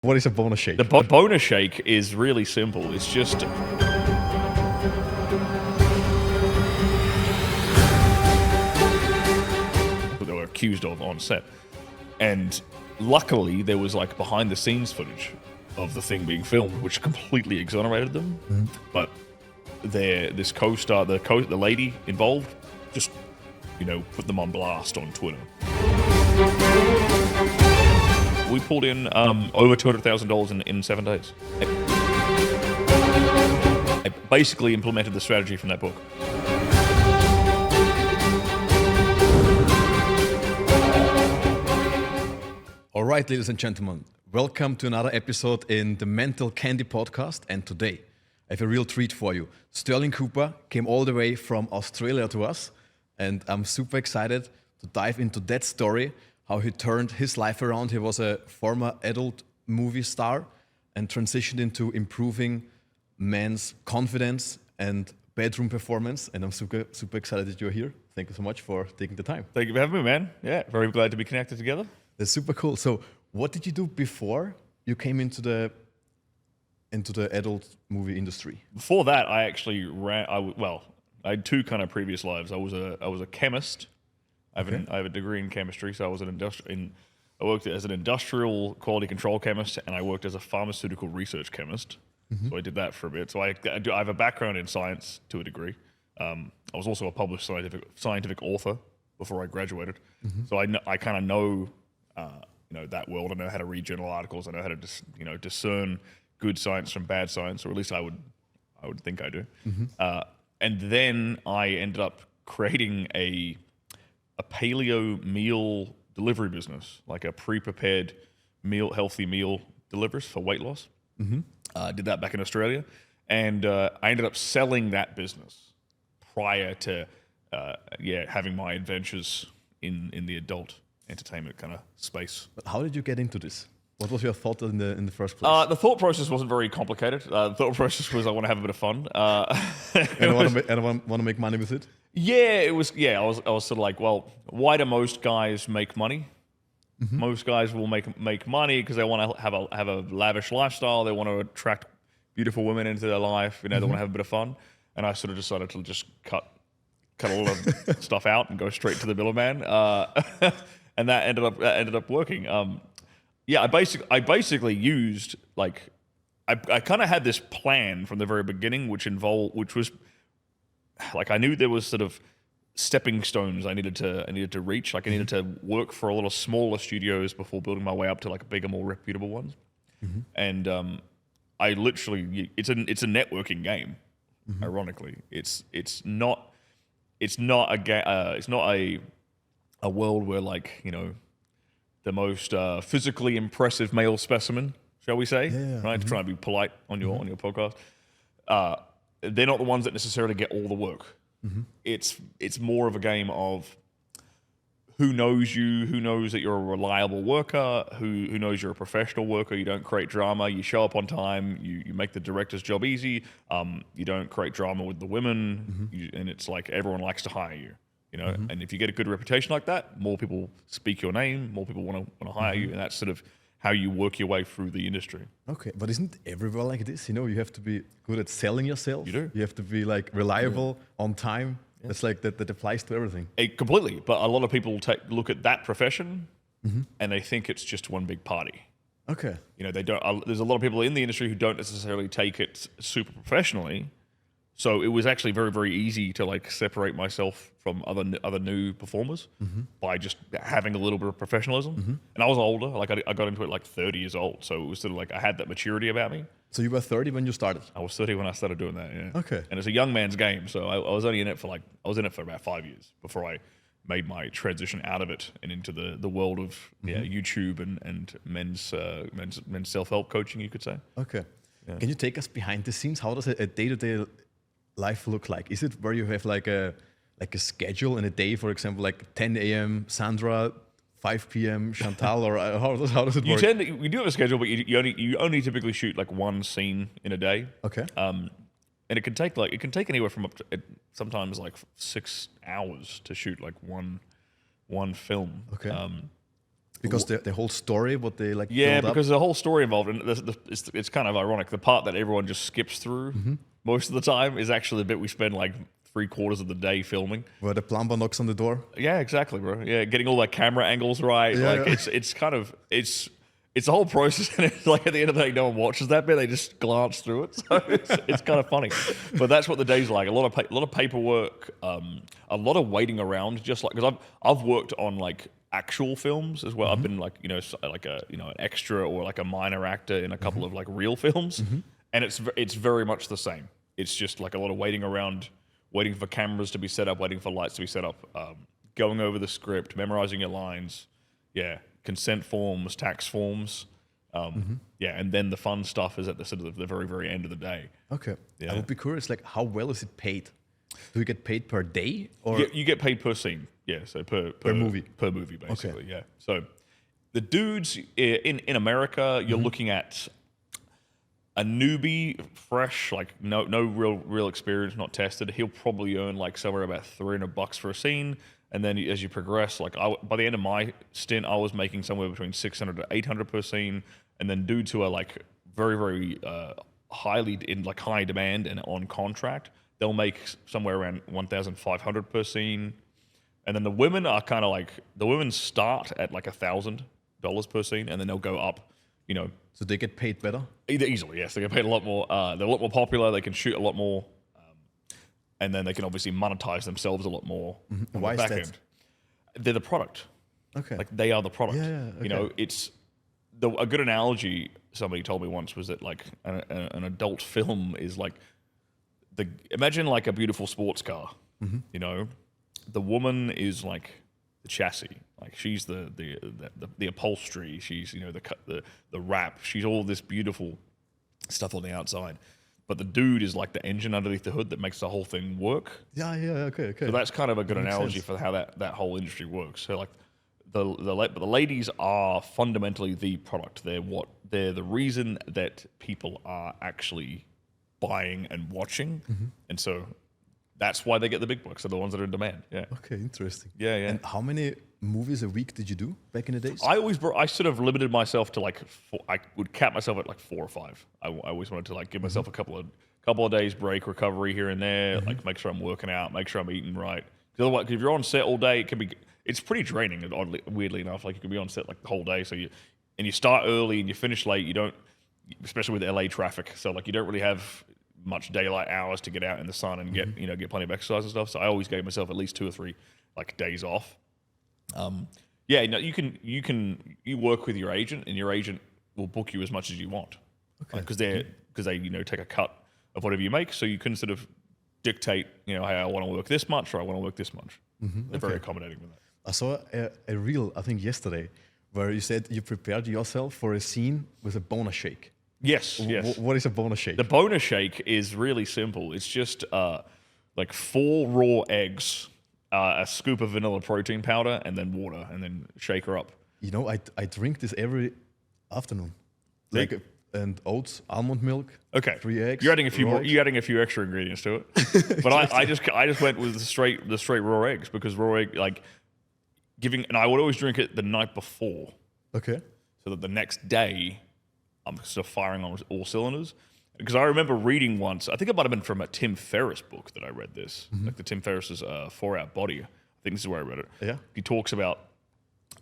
What is a bonus shake? The bonus shake is really simple. It's just they were accused of on set, and luckily there was like behind the scenes footage of the thing being filmed, which completely exonerated them. But this co-star, the lady involved, just put them on blast on Twitter. We pulled in over $200,000 in 7 days. I basically implemented the strategy from that book. All right, ladies and gentlemen, welcome to another episode in the Mental Candy podcast. And today, I have a real treat for you. Stirling Cooper came all the way from Australia to us, and I'm super excited to dive into that story, how he turned his life around. He was a former adult movie star and transitioned into improving men's confidence and bedroom performance. And I'm super excited that you're here. Thank you so much for taking the time. Thank you for having me, man. Yeah, very glad to be connected together. That's super cool. So what did you do before you came into the adult movie industry? Before that, I actually I had two kind of previous lives. I was a chemist. I have a degree in chemistry, so I was I worked as an industrial quality control chemist, and I worked as a pharmaceutical research chemist. So I did that for a bit. So I have a background in science to a degree. I was also a published scientific author before I graduated. So I kind of know that world. I know how to read journal articles. I know how to discern good science from bad science, or at least I would think I do. And then I ended up creating a paleo meal delivery business, like a pre-prepared healthy meal delivers for weight loss. I did that back in Australia, and I ended up selling that business prior to having my adventures in the adult entertainment kind of space. But how did you get into this? What was your thought in the first place? The thought process wasn't very complicated. The thought process was I want to have a bit of fun. And I want to make money with it? Yeah, it was. Yeah, I was sort of like, well, why do most guys make money? Most guys will make money because they want to have a lavish lifestyle. They want to attract beautiful women into their life. They want to have a bit of fun. And I sort of decided to just cut a lot of stuff out and go straight to the middleman. And that ended up working. I basically used I kind of had this plan from the very beginning, which was like I knew there was sort of stepping stones I needed to reach. Like I needed to work for a lot of smaller studios before building my way up to like bigger, more reputable ones. And I literally it's a networking game. Ironically, it's not a world where the most physically impressive male specimen, shall we say, right? To try and be polite on your podcast. They're not the ones that necessarily get all the work. It's more of a game of who knows you, who knows that you're a reliable worker, who knows you're a professional worker, you don't create drama, you show up on time, you make the director's job easy, you don't create drama with the women, and it's like everyone likes to hire you. And if you get a good reputation like that, more people speak your name, more people want to hire you, and that's sort of how you work your way through the industry. Okay, but isn't everywhere like this? You have to be good at selling yourself. You do. You have to be reliable, on time. Yeah. It's like that applies to everything. Completely, but a lot of people look at that profession and they think it's just one big party. Okay. They don't. There's a lot of people in the industry who don't necessarily take it super professionally. So it was actually very, very easy to separate myself from other new performers by just having a little bit of professionalism. And I was older, I got into it 30 years old. So it was sort of I had that maturity about me. So you were 30 when you started? I was 30 when I started doing that, yeah. Okay. And it's a young man's game. So I was only in it for about 5 years before I made my transition out of it and into the world of YouTube and men's self-help coaching, you could say. Okay. Yeah. Can you take us behind the scenes? How does a day-to-day life look like? Is it where you have a schedule in a day, for example, 10 a.m. Sandra, 5 p.m. Chantal, or how does it work? We do have a schedule, but you only typically shoot one scene in a day. Okay. And it can take anywhere from up to sometimes 6 hours to shoot one film. Okay. Because the whole story, what they like. Yeah, build up. because the whole story involved, and it's kind of ironic. The part that everyone just skips through most of the time is actually the bit we spend like 3/4 of the day filming. Where the plumber knocks on the door. Yeah, exactly, bro. Yeah, getting all like camera angles right. Yeah, like yeah. it's a whole process, and it's like at the end of the day, no one watches that bit; they just glance through it. So it's kind of funny, but that's what the day's like. A lot of paperwork, a lot of waiting around. Just like because I've worked on like actual films as well. I've been like an extra or like a minor actor in a couple of like real films, and it's very much the same. It's just like a lot of waiting around, waiting for cameras to be set up, waiting for lights to be set up, going over the script, memorizing your lines. Yeah. Consent forms, tax forms, and then the fun stuff is at the sort of the very, very end of the day. Okay. Yeah. I would be curious, like, how well is it paid? Do you get paid per day or You get paid per scene, yeah. So per movie? per movie, basically, yeah. So the dudes in America, you're looking at a newbie, fresh, like no real experience, not tested. He'll probably earn like somewhere about $300 for a scene. And then as you progress, like by the end of my stint, I was making somewhere between 600 to 800 per scene. And then dudes who are like very, very highly in like high demand and on contract, they'll make somewhere around 1,500 per scene. And then the women are kind of like, the women start at like $1,000 per scene, and then they'll go up, so they get paid better? Either easily, yes. They get paid a lot more. They're a lot more popular. They can shoot a lot more. And then they can obviously monetize themselves a lot more on Why the is back that? end. They're the product. Okay. Like they are the product. Yeah, okay. It's a good analogy somebody told me once was that like an adult film is like imagine like a beautiful sports car. The woman is like the chassis. Like she's the upholstery. She's the wrap. She's all this beautiful stuff on the outside. But the dude is like the engine underneath the hood that makes the whole thing work. Yeah, okay. So that's kind of a good That makes analogy sense. for how that whole industry works. So like the ladies are fundamentally the product. They're the reason that people are actually buying and watching, and so that's why they get the big bucks. They're the ones that are in demand. Yeah. Okay, interesting. Yeah. And how many movies a week did you do back in the days? I sort of limited myself to like I would cap myself at like 4 or 5. I always wanted to like give myself a couple of days break, recovery here and there, like make sure I'm working out, make sure I'm eating right. Because otherwise, if you're on set all day, it's pretty draining. Weirdly enough, like you could be on set like the whole day. So you start early and you finish late. You don't, especially with LA traffic. So like you don't really have much daylight hours to get out in the sun and get plenty of exercise and stuff. So I always gave myself at least 2 or 3 like days off. You work with your agent, and your agent will book you as much as you want, because they take a cut of whatever you make. So you can sort of dictate, hey, I want to work this much, or I want to work this much. They're very accommodating with that. I saw a reel, I think yesterday, where you said you prepared yourself for a scene with a boner shake. Yes. What is a boner shake? The boner shake is really simple. It's just like 4 raw eggs, a scoop of vanilla protein powder, and then water, and then shake her up. I drink this every afternoon. Like- Like and oats, almond milk. Okay, 3 eggs. You're adding a few raw more. eggs. You're adding a few extra ingredients to it. But I just went with the straight raw eggs, because raw egg and I would always drink it the night before, Okay. so that the next day I'm sort of firing on all cylinders. Because I remember reading once, I think it might have been from a Tim Ferriss book that I read this, like the Tim Ferriss's 4-Hour Body. I think this is where I read it. Yeah. He talks about,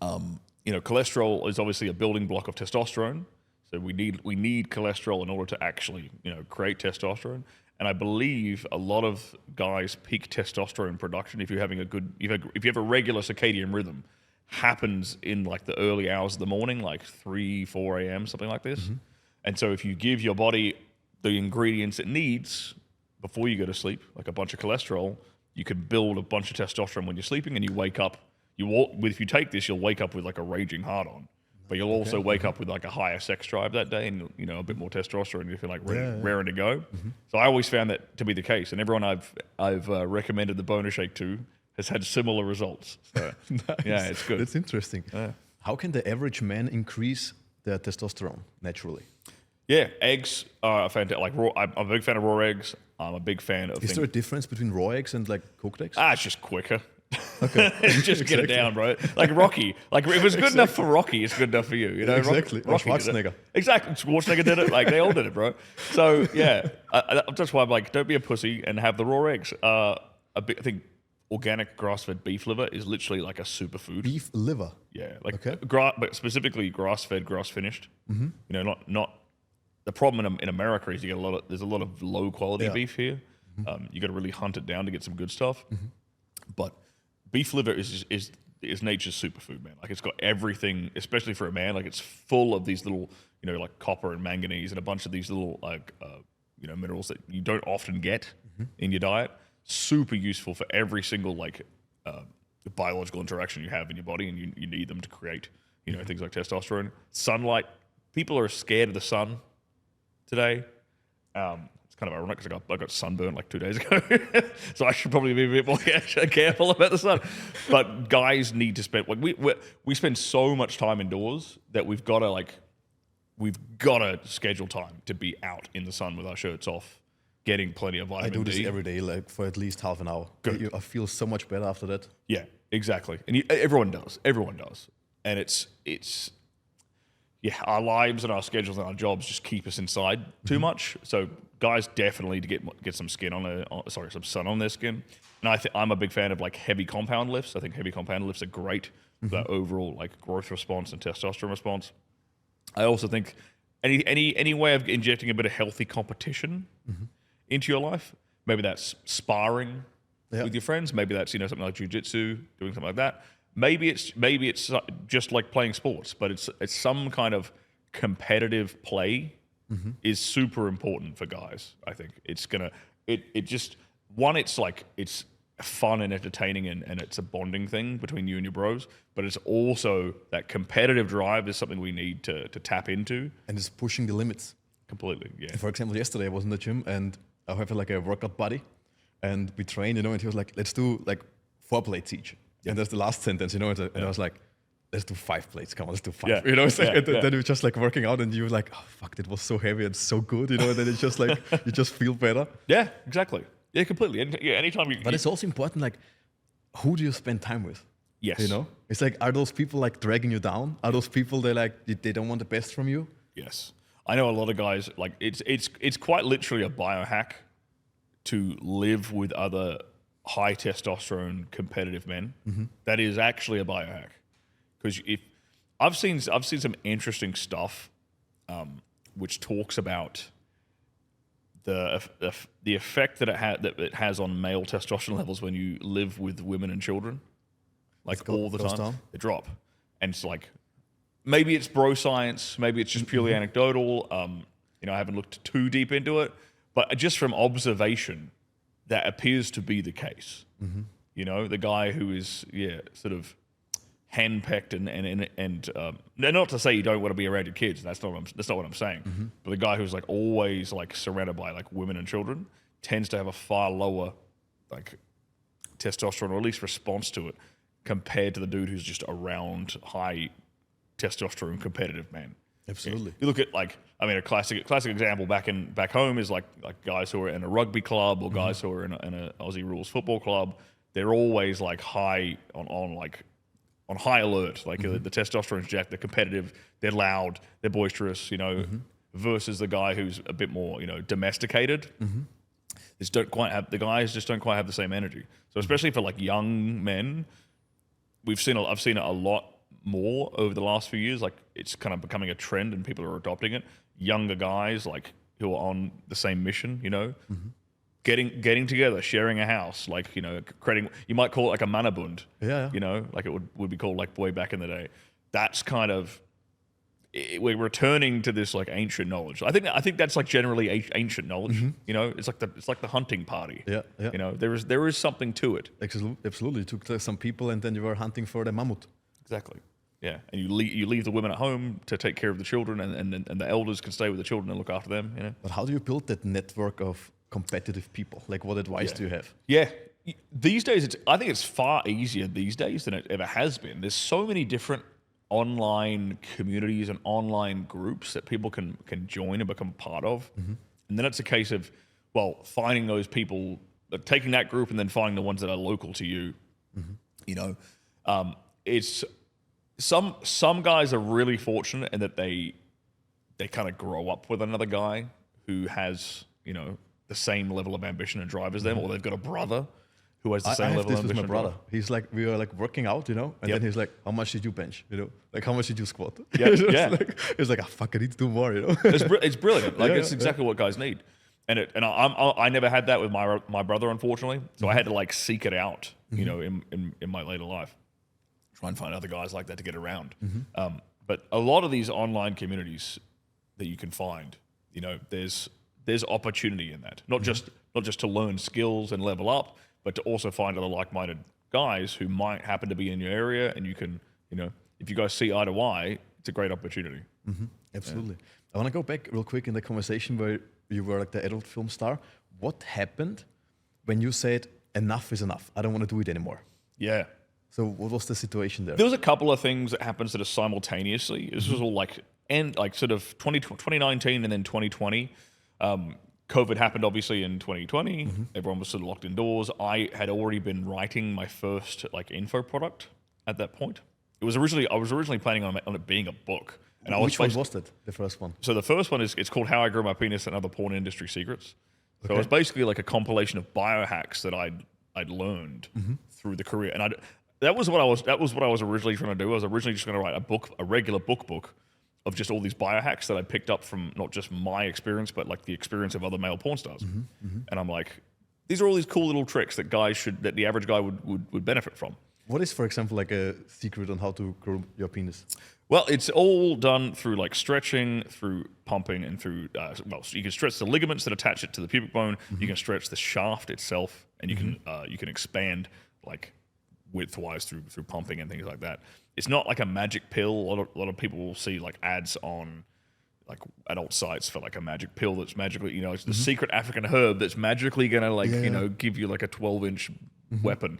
cholesterol is obviously a building block of testosterone. So we need cholesterol in order to actually, create testosterone. And I believe a lot of guys' peak testosterone production, if you have a regular circadian rhythm, happens in like the early hours of the morning, like 3, 4 a.m., something like this. And so if you give your body the ingredients it needs before you go to sleep, like a bunch of cholesterol, you can build a bunch of testosterone when you're sleeping, and you wake up. If you take this, you'll wake up with like a raging heart-on, but you'll also wake up with like a higher sex drive that day, and a bit more testosterone. You feel like raring to go. So I always found that to be the case, and everyone I've recommended the boner shake to has had similar results. So, Nice. Yeah, it's good. That's interesting. Yeah. How can the average man increase their testosterone naturally? Yeah, eggs are fantastic. Like raw, I'm a big fan of raw eggs. I'm a big fan of Is there a difference between raw eggs and like cooked eggs? It's just quicker. Okay. Just get it down, bro. Like Rocky. Like if it's good enough for Rocky, it's good enough for you. You know, Exactly. Or Rocky did Schwarzenegger. it. Exactly. Schwarzenegger did it. Like they all did it, bro. So yeah, that's why I'm like, don't be a pussy and have the raw eggs. I think organic grass-fed beef liver is literally like a superfood. Beef liver. Yeah, like Okay. but specifically grass-fed, grass-finished. You know, not the problem in America is there's a lot of low-quality beef here. You got to really hunt it down to get some good stuff. But beef liver is nature's superfood, man. Like it's got everything, especially for a man. Like it's full of these little, you know, like copper and manganese and a bunch of these little like you know, minerals that you don't often get in your diet. Super useful for every single like biological interaction you have in your body, and you need them to create, you know, things like testosterone. Sunlight. People are scared of the sun today. It's kind of ironic because I got sunburned like 2 days ago, so I should probably be a bit more careful about the sun. But guys need to spend like we spend so much time indoors that we've got to schedule time to be out in the sun with our shirts off, getting plenty of I vitamin do D. this every day, like for at least half an hour. Good. I feel so much better after that. Yeah, exactly. And everyone does. And it's yeah, our lives and our schedules and our jobs just keep us inside too much. So guys definitely need to get some skin some sun on their skin. And I'm a big fan of like heavy compound lifts. I think heavy compound lifts are great for that overall like growth response and testosterone response. I also think any way of injecting a bit of healthy competition into your life, maybe that's sparring with your friends, maybe that's, you know, something like jiu-jitsu, doing something like that. Maybe it's just like playing sports, but it's some kind of competitive play is super important for guys. I think it's fun and entertaining and it's a bonding thing between you and your bros, but it's also that competitive drive is something we need to tap into. And it's pushing the limits. Completely, yeah. For example, yesterday I was in the gym and I have like a workout buddy and we train, you know, and he was like, let's do like 4 plates each. Yeah. And that's the last sentence, you know, and I was like, let's do 5 plates. Come on, let's do 5. Yeah. You know, it's like, Yeah. then we were just like working out and you were like, oh, fuck, it was so heavy and so good, you know, and then it's just like, you just feel better. Yeah, exactly. Yeah, completely. And yeah, anytime you... But it's also important, like, who do you spend time with? Yes. You know? It's like, are those people like dragging you down? Are those people they don't want the best from you? Yes. I know a lot of guys, like, it's quite literally a biohack to live with other high testosterone competitive men. That is actually a biohack. Because if I've seen some interesting stuff which talks about the effect that it has on male testosterone levels when you live with women and children, like all the time, down. they drop. And it's like, maybe it's bro science, maybe it's just purely anecdotal. You know, I haven't looked too deep into it, but just from observation, that appears to be the case. You know, the guy who is sort of handpecked and not to say you don't want to be around your kids. That's not what I'm saying. But the guy who's like always like surrounded by like women and children tends to have a far lower like testosterone, or at least response to it, compared to the dude who's just around high testosterone competitive man. Absolutely. You look at like, I mean, a classic example back home is like guys who are in a rugby club or guys who are in a Aussie rules football club. They're always like high on high alert. Like the testosterone's jacked, they're competitive, they're loud, they're boisterous, you know, versus the guy who's a bit more, you know, domesticated. The guys just don't quite have the same energy. So especially for like young men, I've seen it a lot more over the last few years. Like it's kind of becoming a trend and people are adopting it. Younger guys like who are on the same mission, you know, getting together, sharing a house, like, you know, creating, you might call it like a manabund, you know, like it would be called like way back in the day. That's kind of, we're returning to this like ancient knowledge. I think that's like generally ancient knowledge. You know, it's like the hunting party. Yeah. You know, there is something to it. Absolutely. You took some people and then you were hunting for the mammoth. Exactly. Yeah, and you leave the women at home to take care of the children, and the elders can stay with the children and look after them. You know. But how do you build that network of competitive people? Like, what advice do you have? Yeah, these days I think it's far easier these days than it ever has been. There's so many different online communities and online groups that people can join and become part of, and then it's a case of finding those people, taking that group, and then finding the ones that are local to you, You know, it's some guys are really fortunate in that they kind of grow up with another guy who has, you know, the same level of ambition and drive as them, or they've got a brother who has the same I have level of this with ambition. my brother. He's like, we are like working out, you know, and then he's like, how much did you bench? You know, like how much did you squat? Yeah, yeah. It's like, fuck, I need to do more, you know. It's brilliant. Like it's exactly what guys need. And I never had that with my brother, unfortunately. So I had to like seek it out, you know, in my later life. Try and find other guys like that to get around. But a lot of these online communities that you can find, you know, there's opportunity in that. Not just to learn skills and level up, but to also find other like-minded guys who might happen to be in your area, and you can, you know, if you guys see eye to eye, it's a great opportunity. Absolutely. I want to go back real quick in the conversation where you were like the adult film star. What happened when you said enough is enough? I don't want to do it anymore. Yeah. So what was the situation there? There was a couple of things that happened sort of simultaneously. This was all like sort of 2019 and then 2020. COVID happened obviously in 2020. Everyone was sort of locked indoors. I had already been writing my first like info product at that point. I was originally planning on it being a book. And Which one was it? The first one? So the first one it's called How I Grew My Penis and Other Porn Industry Secrets. So it was basically like a compilation of biohacks that I'd learned through the career, and that was what I was originally trying to do. I was originally just going to write a regular book of just all these biohacks that I picked up from not just my experience, but like the experience of other male porn stars. And I'm like, these are all these cool little tricks that that the average guy would benefit from. What is, for example, like a secret on how to grow your penis? Well, it's all done through like stretching, through pumping, and through so you can stretch the ligaments that attach it to the pubic bone. You can stretch the shaft itself, and you can expand like width-wise through pumping and things like that. It's not like a magic pill. A lot of people will see like ads on like adult sites for like a magic pill that's magically, you know, it's the secret African herb that's magically gonna like you know give you like a 12-inch weapon.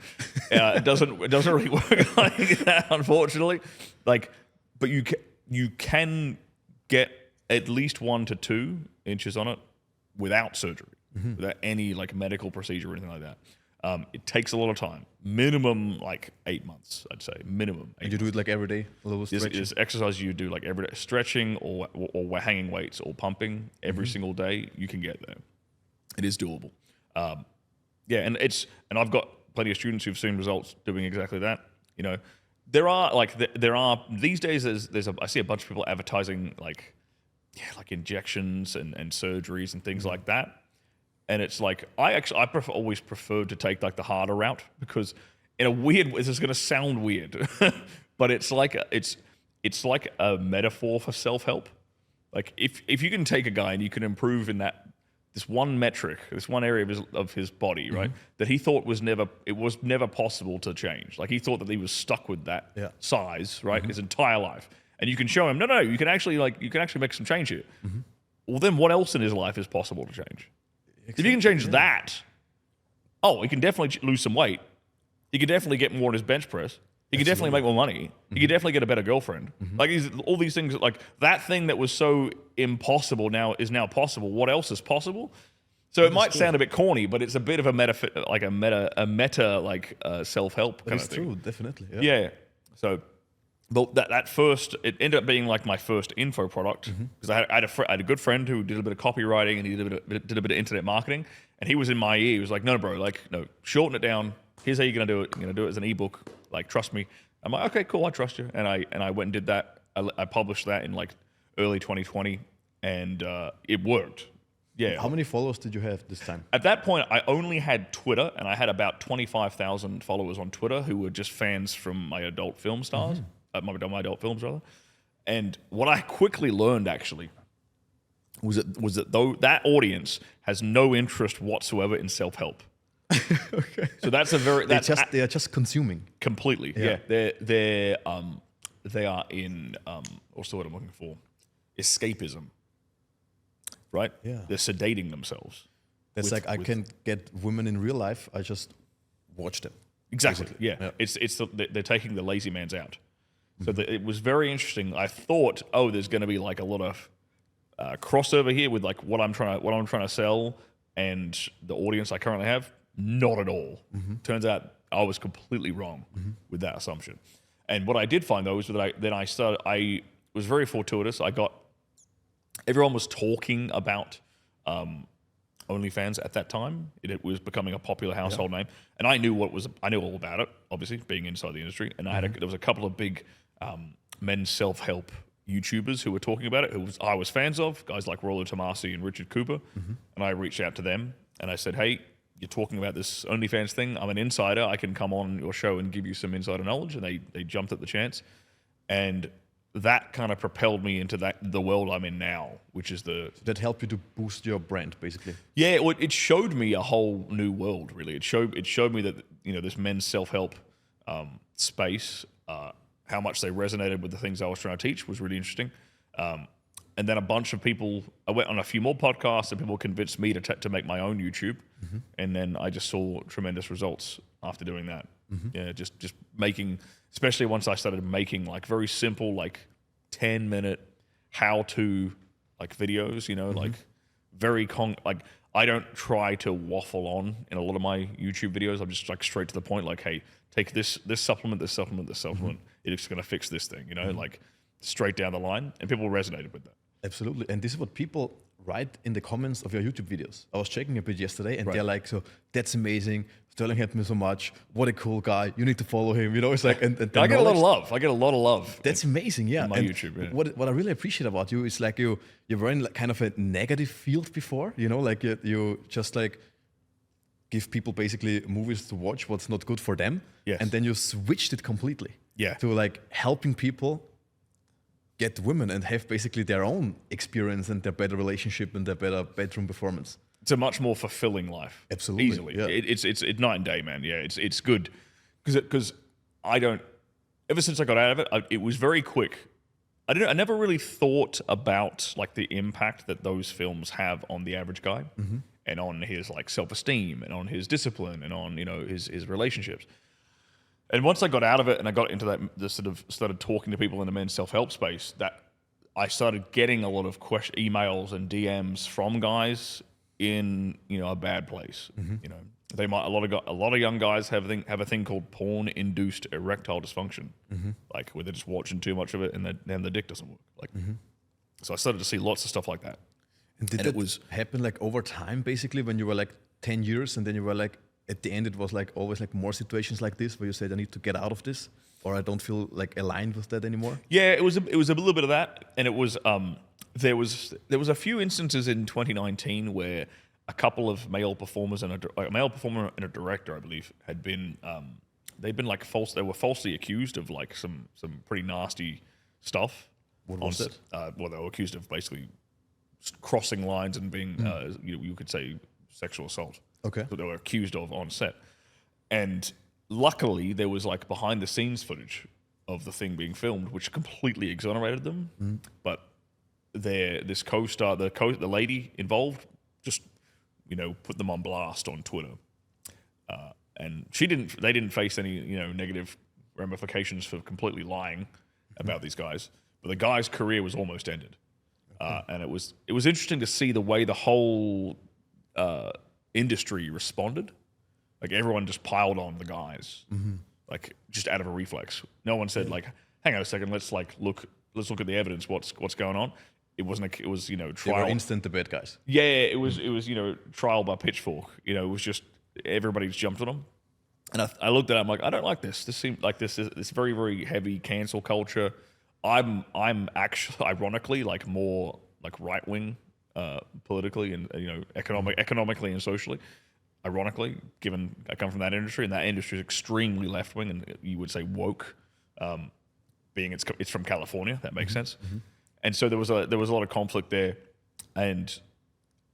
It doesn't really work like that, unfortunately. Like, but you can get at least 1 to 2 inches on it without surgery, without any like medical procedure or anything like that. It takes a lot of time, minimum like 8 months, I'd say, minimum. And you do it like every day, a little stretching? There's exercise you do like every day, stretching or hanging weights or pumping every single day. You can get there. It is doable. Yeah, and I've got plenty of students who've seen results doing exactly that. You know, there are these days. I see a bunch of people advertising like injections and surgeries and things like that. And it's like I always preferred to take like the harder route, because in a weird way, this is going to sound weird, but it's like a metaphor for self-help. Like if you can take a guy and you can improve in this one metric, this one area of his body, right, that he thought was never possible to change. Like he thought that he was stuck with that size, right, his entire life. And you can show him, no, you can actually make some change here. Well, then what else in his life is possible to change? If you can change that, he can definitely lose some weight. He can definitely get more in his bench press. He can definitely make more money. He can definitely get a better girlfriend. Like all these things, like that thing that was so impossible is now possible. What else is possible? So it might sound a bit corny, but it's a bit of a meta self-help kind of thing. True, definitely. Yeah. So, but it ended up being like my first info product, because I had a good friend who did a bit of copywriting and he did a bit of internet marketing, and he was in my ear. He was like, "No, bro, like no, shorten it down. Here's how you're gonna do it. You're gonna do it as an ebook. Like, trust me." I'm like, "Okay, cool, I trust you." And I went and did that. I published that in like early 2020, and it worked. Yeah. How many followers did you have this time? At that point, I only had Twitter, and I had about 25,000 followers on Twitter who were just fans from my adult film stars. My adult films, rather. And what I quickly learned, actually, was that though that audience has no interest whatsoever in self-help. Okay. So that's they are just consuming completely. Yeah. They are in what's the word I'm looking for? Escapism. Right? Yeah. They're sedating themselves. That's I can get women in real life. I just watch them. Exactly. Yeah. They're taking the lazy man's out. So it was very interesting. I thought, there's going to be like a lot of crossover here with like what I'm trying to sell and the audience I currently have. Not at all. Turns out I was completely wrong with that assumption. And what I did find though is that I was very fortuitous. Everyone was talking about OnlyFans at that time. It was becoming a popular household name, and I knew all about it. Obviously, being inside the industry, and there was a couple of big men's self-help YouTubers who were talking about it, I was fans of, guys like Rollo Tomasi and Richard Cooper, and I reached out to them and I said, hey, you're talking about this OnlyFans thing. I'm an insider. I can come on your show and give you some insider knowledge, and they jumped at the chance, and that kind of propelled me into the world I'm in now, which is that helped you to boost your brand, basically. Yeah, it showed me a whole new world. Really, it showed me that this men's self-help space, how much they resonated with the things I was trying to teach was really interesting. And then a bunch of people, I went on a few more podcasts, and people convinced me to make my own YouTube, and then I just saw tremendous results after doing that. Yeah, just making, especially once I started making like very simple, like 10-minute how-to like videos, like very like I don't try to waffle on in a lot of my YouTube videos. I'm just like straight to the point, like, hey, take this supplement, this supplement, this supplement. It's going to fix this thing, like straight down the line, and people resonated with that. Absolutely, and this is what people write in the comments of your YouTube videos. I was checking a bit yesterday, and they're like, "So that's amazing. Sterling helped me so much. What a cool guy. You need to follow him." It's like, and I get a lot of love. I get a lot of love. That's amazing, yeah. On my YouTube. Yeah. What I really appreciate about you is like you were in like kind of a negative field before. Like you just like give people basically movies to watch what's not good for them, and then you switched it completely. Yeah. To like helping people get women and have basically their own experience and their better relationship and their better bedroom performance. It's a much more fulfilling life. Absolutely. Easily. Yeah. It's night and day, man. Yeah, it's good. Because I don't, ever since I got out of it, it was very quick. I never really thought about like the impact that those films have on the average guy and on his like self-esteem and on his discipline and on, his relationships. And once I got out of it and I got into started talking to people in the men's self-help space, that I started getting a lot of emails and DMs from guys in a bad place. They might a lot of young guys have a thing called porn-induced erectile dysfunction, like where they're just watching too much of it and then the dick doesn't work. Like, so I started to see lots of stuff like that. And did it happen like over time, basically, when you were like 10 years and then you were like, at the end, it was like always like more situations like this where you said, I need to get out of this, or I don't feel like aligned with that anymore? Yeah, it was a little bit of that, and it was there was a few instances in 2019 where a couple of male performers and a male performer and a director, I believe, had been they were falsely accused of like some pretty nasty stuff. What was it? Well, they were accused of basically crossing lines and being you could say sexual assault. Okay. That they were accused of on set. And luckily, there was like behind the scenes footage of the thing being filmed, which completely exonerated them. But this co-star, the lady involved, just put them on blast on Twitter, and they didn't face any negative ramifications for completely lying about these guys. But the guy's career was almost ended, and it was interesting to see the way the whole industry responded. Like everyone just piled on the guys, like just out of a reflex. No one said like, "Hang on a second, let's look at the evidence. What's going on?" It wasn't. It was trial. They were instant the bad guys. Yeah, it was trial by pitchfork. It was just everybody's jumped on them. And I looked at it. I'm like, I don't like this. This seems like this very very heavy cancel culture. I'm actually ironically like more like right wing. Politically and economically and socially, ironically, given I come from that industry, and that industry is extremely left wing, and you would say woke, being it's from California. That makes sense. And so there was a lot of conflict there, and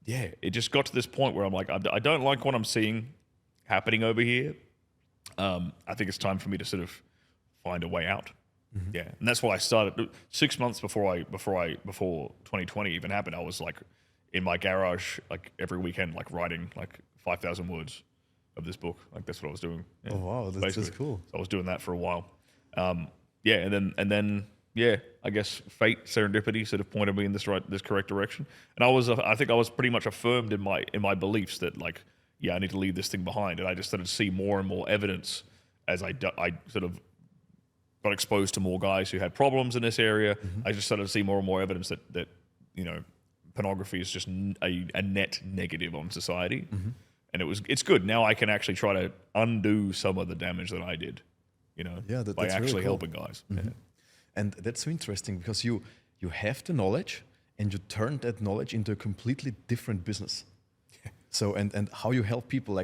yeah, it just got to this point where I'm like, I don't like what I'm seeing happening over here. I think it's time for me to sort of find a way out. Yeah, and that's why I started 6 months before 2020 even happened. I was like in my garage like every weekend, like writing like 5,000 words of this book. Like that's what I was doing. Yeah, oh wow, that's cool. So I was doing that for a while. Yeah, and then yeah, I guess fate, serendipity, sort of pointed me in this correct direction. And I think I was pretty much affirmed in my beliefs that like I need to leave this thing behind. And I just started to see more and more evidence as I sort of got exposed to more guys who had problems in this area. I just started to see more and more evidence that pornography is just a net negative on society. And it's good. Now I can actually try to undo some of the damage that I did, by actually really cool. helping guys. And that's so interesting because you have the knowledge and you turn that knowledge into a completely different business. So and how you help people,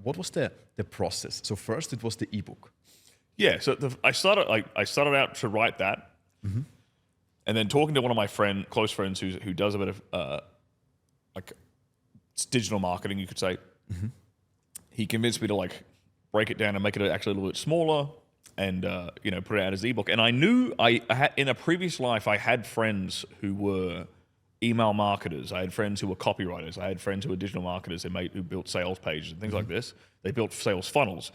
what was the process? So first it was the ebook. Yeah, so I started out to write that, and then talking to one of my close friends who does a bit of it's digital marketing, you could say. He convinced me to break it down and make it actually a little bit smaller, and put it out as an ebook. And I knew I had, in a previous life, I had friends who were email marketers. I had friends who were copywriters. I had friends who were digital marketers who built sales pages and things like this. They built sales funnels.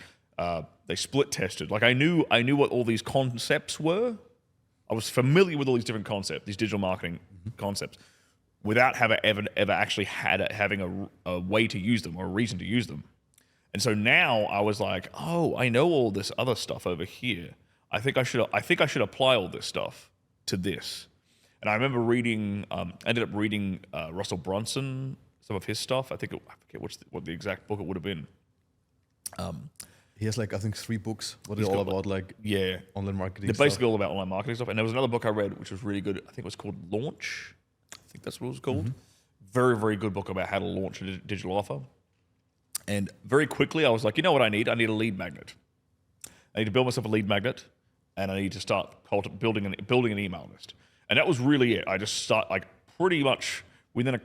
They split tested. I knew what all these concepts were. I was familiar with all these different concepts, these digital marketing concepts, without ever actually having a way to use them or a reason to use them. And so now I was like, oh, I know all this other stuff over here. I think I should apply all this stuff to this. And I remember ended up reading Russell Brunson, some of his stuff. I forget what the exact book it would have been. He has I think 3 books. What is all about online marketing? They're basically all about online marketing stuff. And there was another book I read which was really good. I think it was called Launch. I think that's what it was called. Very, very good book about how to launch a digital offer. And very quickly I was like, you know what I need? I need a lead magnet. I need to build myself a lead magnet, and I need to start building an email list. And that was really it. I just pretty much within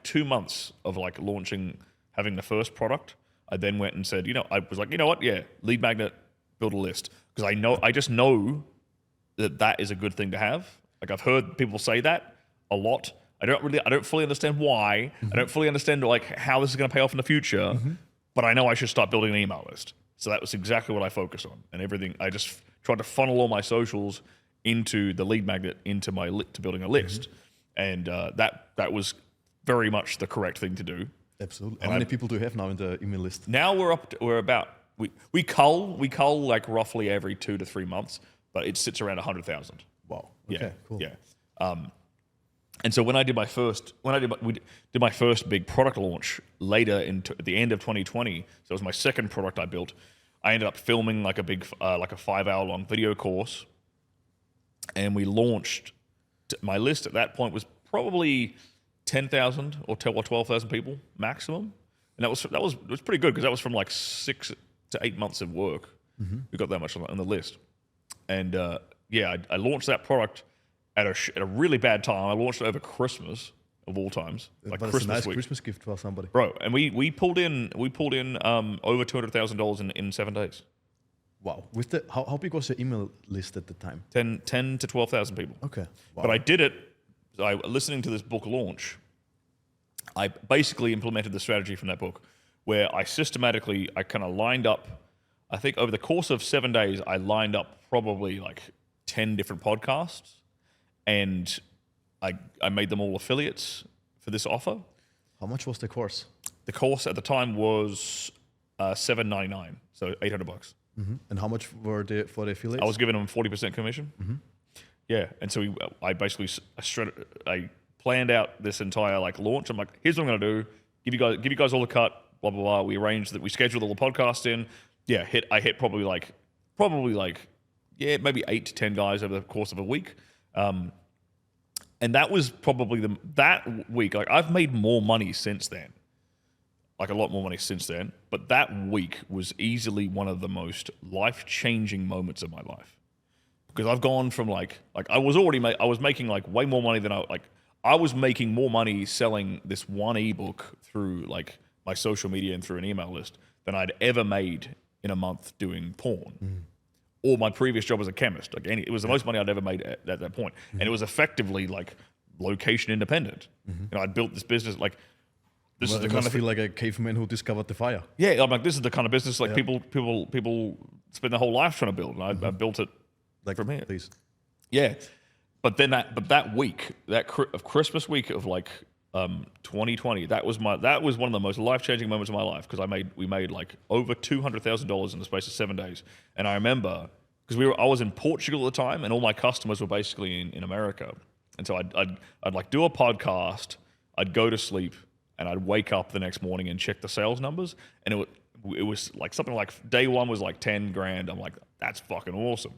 2 months of having the first product, I then went and said, I was like, you know what? Yeah, lead magnet, build a list. Because I just know that is a good thing to have. I've heard people say that a lot. I don't fully understand why. I don't fully understand how this is going to pay off in the future, but I know I should start building an email list. So that was exactly what I focused on, and everything. I just tried to funnel all my socials into the lead magnet, into to building a list, and that was very much the correct thing to do. Absolutely. How many people do you have now in the email list? Now we're about we cull roughly every 2 to 3 months, but it sits around 100,000. Wow. Okay. Cool. Yeah. And so when we did my first big product launch later at the end of 2020, so it was my second product I built. I ended up filming a big 5-hour long video course, and we launched. My list at that point was probably 10,000 or 12,000 people maximum, and it was pretty good because that was from 6 to 8 months of work. We got that much on the list, and I launched that product at a really bad time. I launched it over Christmas of all times, but Christmas it's a nice week. Christmas gift for somebody, Bro. And we pulled in over $200,000 in 7 days. Wow. With how big was your email list at the time? 10 to 12,000 people. Okay. Wow. But I did it. Listening to this book launch, I basically implemented the strategy from that book, where I kind of lined up. I think over the course of 7 days, I lined up probably 10 different podcasts. And I made them all affiliates for this offer. How much was the course? The course at the time was $799, so $800. And how much were for the affiliates? I was giving them 40% commission. Yeah, and so I basically planned out this entire launch. I'm like, here's what I'm gonna do: give you guys all the cut. Blah blah blah. We arranged that. We scheduled all the podcasts in. Yeah, I hit probably maybe 8 to 10 guys over the course of a week. And that was probably that week. I've made more money since then, a lot more money since then. But that week was easily one of the most life-changing moments of my life, because I've gone from I was making way more money than I was making more money selling this one ebook through my social media and through an email list than I'd ever made in a month doing porn. Or my previous job as a chemist. It was the most money I'd ever made at that point. And it was effectively location independent. I'd built this business this is the kind of feel like a caveman who discovered the fire. Yeah, I'm this is the kind of business people spend their whole life trying to build, and I built it from here. Please. Yeah, but then that week, of Christmas week of 2020. That was one of the most life-changing moments of my life because we made like over $200,000 in the space of 7 days. And I remember because I was in Portugal at the time, and all my customers were basically in America. And so I'd like do a podcast, I'd go to sleep, and I'd wake up the next morning and check the sales numbers, and it was like something like day one was like 10 grand. I'm like, that's fucking awesome.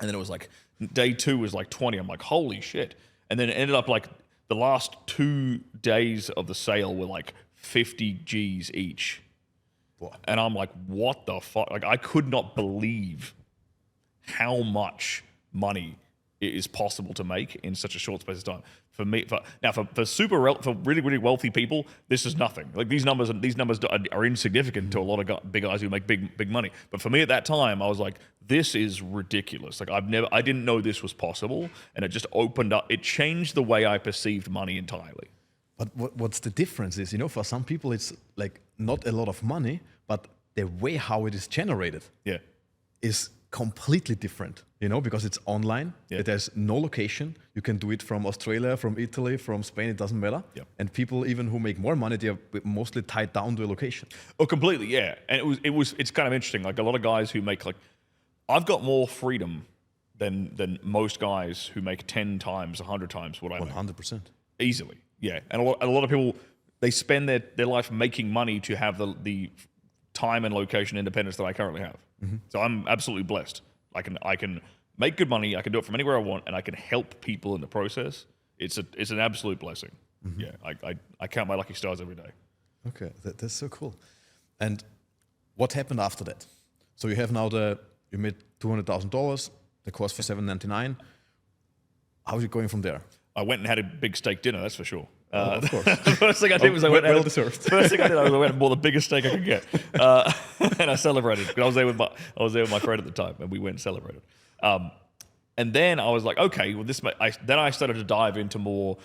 And then it was like day two was like 20. I'm like, holy shit. And then it ended up like the last 2 days of the sale were like 50 G's each. What? And I'm like, what the fuck? Like, I could not believe how much money it is possible to make in such a short space of time. For really, really wealthy people, this is nothing. Like these numbers are insignificant to a lot of big guys who make big money. But for me at that time, I was like, this is ridiculous. Like I didn't know this was possible, and it just opened up. It changed the way I perceived money entirely. But what's the difference is, for some people it's like not a lot of money, but the way how it is generated is completely different, because it's online. Yeah. There's no location. You can do it from Australia, from Italy, from Spain, it doesn't matter. Yeah. And people even who make more money, they're mostly tied down to a location. Oh, completely, yeah. And it's kind of interesting. Like a lot of guys who make I've got more freedom than most guys who make 10 times, 100 times what I make. 100%. Easily, yeah. And a lot of people, they spend their life making money to have the time and location independence that I currently have. Mm-hmm. So I'm absolutely blessed. I can make good money. I can do it from anywhere I want, and I can help people in the process. It's an absolute blessing. Mm-hmm. Yeah, I count my lucky stars every day. Okay, that's so cool. And what happened after that? So you have now you made $200,000. The course for $799. How's it going from there? I went and had a big steak dinner. That's for sure. Of course. First thing I did was I went deserved. First thing I did, I went and bought the biggest steak I could get, and I celebrated because I was there with my friend at the time, and we went and celebrated. And then I was like, okay, well, then I started to dive into more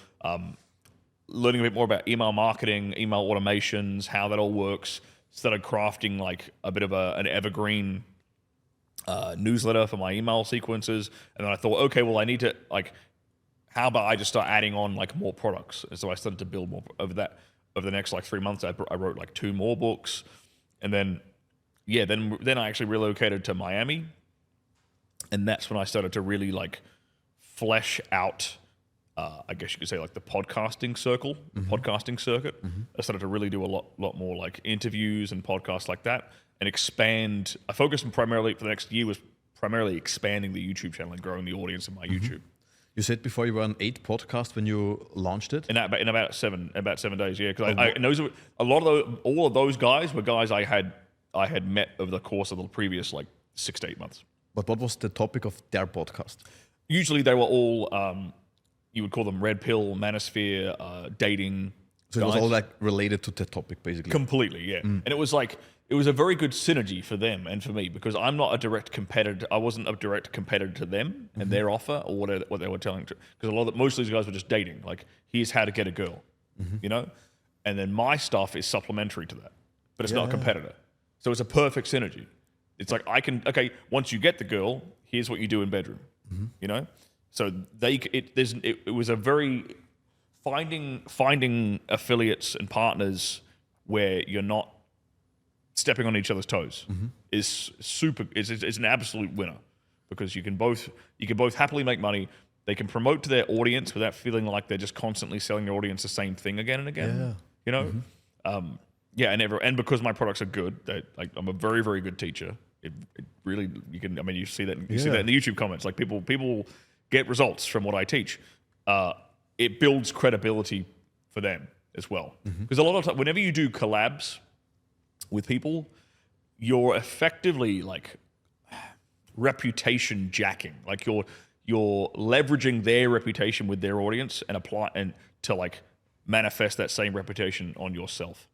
learning a bit more about email marketing, email automations, how that all works. Started crafting like a bit of an evergreen newsletter for my email sequences, and then I thought, okay, well, I need to how about I just start adding on like more products? And so I started to build more over the next 3 months. I wrote like 2 more books, and then I actually relocated to Miami, and that's when I started to really flesh out. I guess you could say the podcasting circle, podcasting circuit. Mm-hmm. I started to really do a lot more interviews and podcasts like that, and expand. I focused on primarily for the next year was primarily expanding the YouTube channel and growing the audience of my YouTube. You said before you were on 8 podcasts when you launched it. In about 7 days, yeah. Because and those were all of those guys were guys I had met over the course of the previous 6 to 8 months. But what was the topic of their podcast? Usually they were all you would call them red pill, manosphere, dating. So it was all related to the topic, basically. Completely, yeah. And it was a very good synergy for them and for me because I'm not a direct competitor. I wasn't a direct competitor to them and their offer or what they were telling. Because most of these guys were just dating. Here's how to get a girl, And then my stuff is supplementary to that, but it's not a competitor. So it's a perfect synergy. It's once you get the girl, here's what you do in bedroom, So it was a very finding affiliates and partners where you're not stepping on each other's toes is super. It's an absolute winner because you can both happily make money. They can promote to their audience without feeling like they're just constantly selling their audience the same thing again and again. Yeah. And because my products are good, I'm a very, very good teacher. It really you see that see that in the YouTube comments. People get results from what I teach. It builds credibility for them as well because a lot of time, whenever you do collabs with people, you're effectively reputation jacking. You're leveraging their reputation with their audience and to manifest that same reputation on yourself.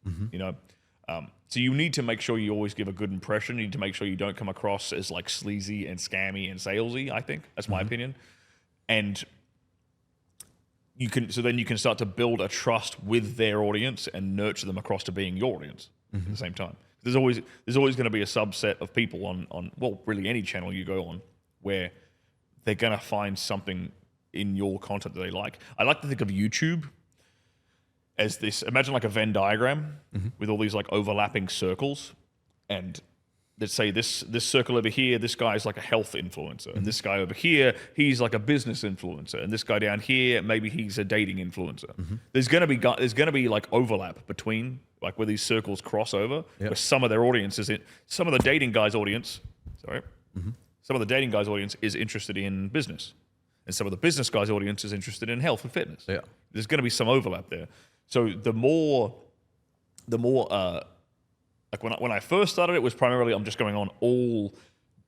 So you need to make sure you always give a good impression. You need to make sure you don't come across as sleazy and scammy and salesy. I think that's my opinion. And then you can start to build a trust with their audience and nurture them across to being your audience at the same time. There's always going to be a subset of people on really any channel you go on where they're going to find something in your content that they like. I like to think of YouTube as this. Imagine like a Venn diagram with all these like overlapping circles, and let's say this circle over here, this guy's like a health influencer, and this guy over here, he's like a business influencer, and this guy down here, maybe he's a dating influencer. There's gonna be like overlap between like where these circles cross over, where some of their audience is some of the dating guys' audience. Some of the dating guys' audience is interested in business, and some of the business guys' audience is interested in health and fitness. Yeah. There's going to be some overlap there. So the more, like when I first started, it was primarily I'm just going on all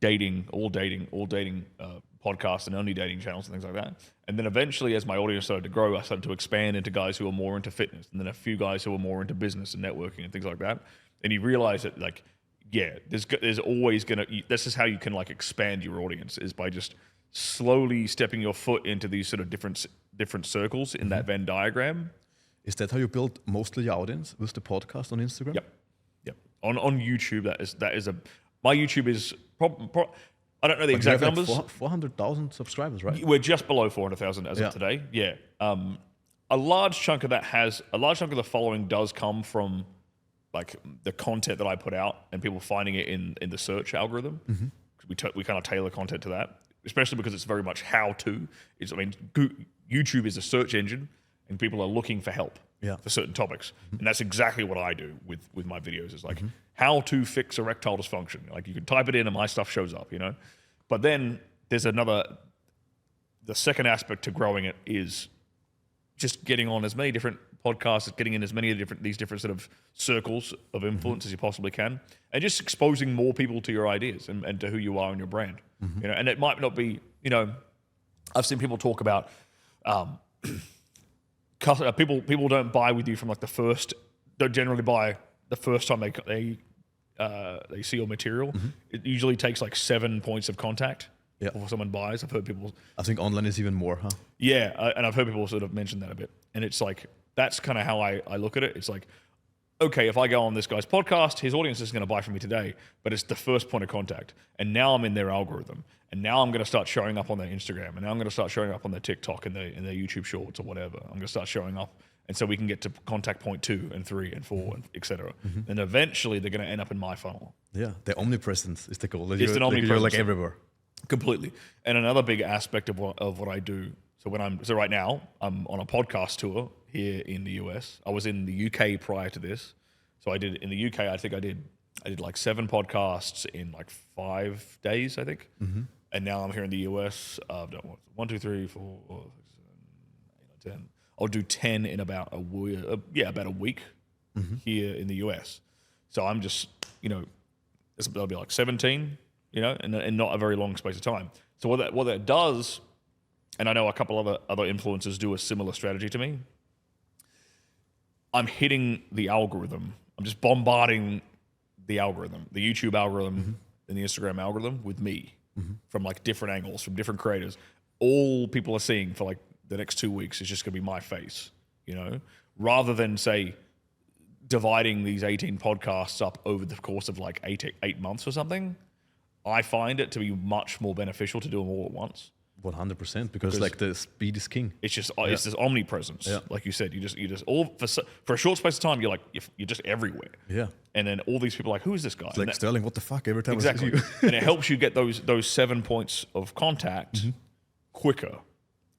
dating podcasts and only dating channels and things like that. And then eventually, as my audience started to grow, I started to expand into guys who are more into fitness, and then a few guys who are more into business and networking and things like that. And you realize that like, yeah, there's always gonna. This is how you can like expand your audience, is by just slowly stepping your foot into these sort of different circles in that Venn diagram. Is that how you build mostly your audience, with the podcast on Instagram? Yep. On YouTube, that is my YouTube is I don't know the exact numbers. 400,000 subscribers, right? We're just below 400,000 as of today. Yeah. A large chunk of the following does come from like the content that I put out and people finding it in the search algorithm. We kind of tailor content to that, especially because it's very much how to. YouTube is a search engine, and people are looking for help for certain topics, and that's exactly what I do with my videos. Is like how to fix erectile dysfunction. Like you can type it in, and my stuff shows up. But then there's the second aspect to growing it is just getting on as many different podcasts, getting in as many of these different sort of circles of influence as you possibly can, and just exposing more people to your ideas and to who you are and your brand. And it might not be, I've seen people talk about people don't buy with you from like don't generally buy the first time they see your material. It usually takes like 7 points of contact before someone buys. I've heard people. I think online is even more, huh? Yeah, and I've heard people sort of mention that a bit, and it's like that's kind of how I look at it. It's like, okay, if I go on this guy's podcast, his audience is going to buy from me today, but it's the first point of contact, and now I'm in their algorithm, and now I'm going to start showing up on their Instagram, and now I'm going to start showing up on their TikTok and their YouTube Shorts or whatever. I'm going to start showing up, and so we can get to contact point 2 and 3 and 4, and etc. And eventually, they're going to end up in my funnel. Yeah, the omnipresence is the goal. It's an omnipresence. You're like everywhere. Completely. And another big aspect of what I do. So right now I'm on a podcast tour here in the US. I was in the UK prior to this. So I did in the UK. I think I did like 7 podcasts in like 5 days, I think. And now I'm here in the US. I've done 1, 2, 3, 4, 5, 6, 7, 8, 9, 10. I'll do 10 in about a week here in the US. So I'm just that'll be like 17. In not a very long space of time. So what that does, and I know a couple other influencers do a similar strategy to me. I'm hitting the algorithm. I'm just bombarding the algorithm, the YouTube algorithm and the Instagram algorithm with me from like different angles, from different creators. All people are seeing for like the next 2 weeks is just going to be my face, rather than say dividing these 18 podcasts up over the course of like eight months or something. I find it to be much more beneficial to do them all at once. 100%, because like the speed is king. It's just it's this omnipresence, like you said. You just all for a short space of time, you're just everywhere. Yeah. And then all these people are like, who is this guy? It's like Sterling, what the fuck? Every time exactly. I see you. And it helps you get those 7 points of contact quicker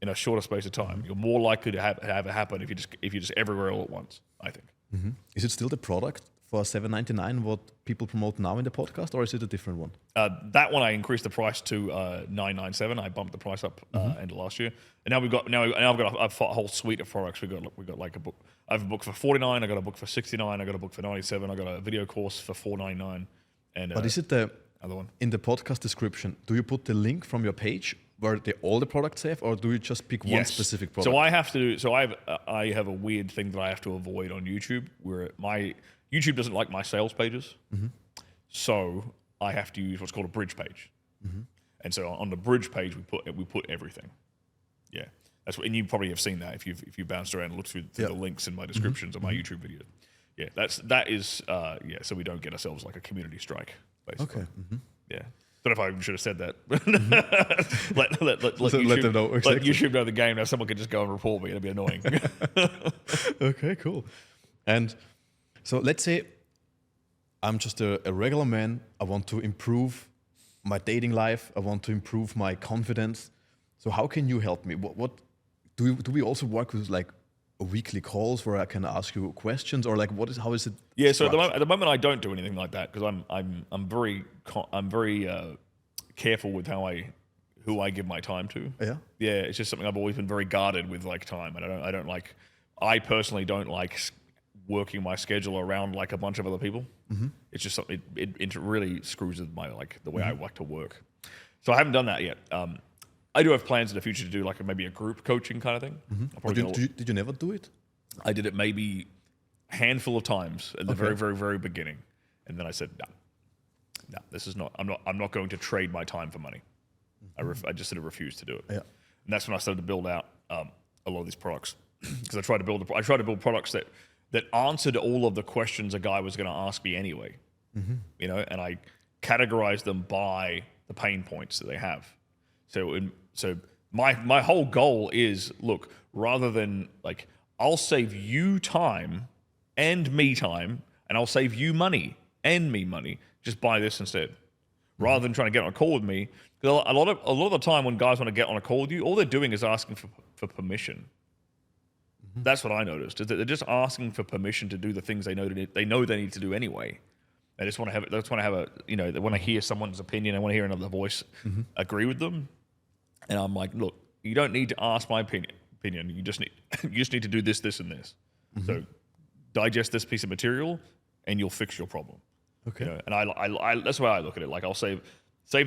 in a shorter space of time. You're more likely to have it happen if you're just everywhere all at once, I think. Is it still the product for $7.99 what people promote now in the podcast, or is it a different one? That one I increased the price to $9.97. I bumped the price up end of last year, and now I've got a whole suite of products. We got like a book. I have a book for $49. I got a book for $69. I got a book for $97. I got a video course for $4.99. And but is it the other one in the podcast description? Do you put the link from your page where all the products have, or do you just pick one specific product? So I have to. So I have a weird thing that I have to avoid on YouTube, where YouTube doesn't like my sales pages, so I have to use what's called a bridge page. And so on the bridge page, we put everything. Yeah, that's what, and you probably have seen that if you bounced around and looked through the links in my descriptions of my YouTube videos. Yeah, that is so we don't get ourselves like a community strike, basically. Okay. Yeah. Don't know if I should have said that. Let them know, Let exactly. YouTube know the game. Now someone could just go and report me. It'd be annoying. Okay, cool. And so let's say I'm just a regular man. I want to improve my dating life. I want to improve my confidence. So how can you help me? What do we also work with, like a weekly calls where I can ask you questions, or like how is it? Yeah. So structured? at the moment, I don't do anything like that because I'm very careful with who I give my time to. Yeah. Yeah. It's just something I've always been very guarded with, like time, and I personally don't like working my schedule around like a bunch of other people. It's just something it really screws with my the way I like to work. So I haven't done that yet. I do have plans in the future to do maybe a group coaching kind of thing. But did you never do it? I did it maybe a handful of times at the very, very, very beginning, and then I said, no, this is not. I'm not going to trade my time for money. I just sort of refused to do it. Yeah. And that's when I started to build out a lot of these products because I tried to build products that answered all of the questions a guy was going to ask me anyway. And I categorized them by the pain points that they have. So my whole goal is, look, rather than I'll save you time and me time, and I'll save you money and me money. Just buy this instead, rather than trying to get on a call with me. Because a lot of the time when guys want to get on a call with you, all they're doing is asking for permission. That's what I noticed. Is that they're just asking for permission to do the things they know they need to do anyway. They just want to have it. They just want to have they want to hear someone's opinion. They want to hear another voice agree with them. And I'm like, look, you don't need to ask my opinion. You just need to do this, this, and this. So digest this piece of material, and you'll fix your problem. Okay. And I that's the way I look at it. I'll save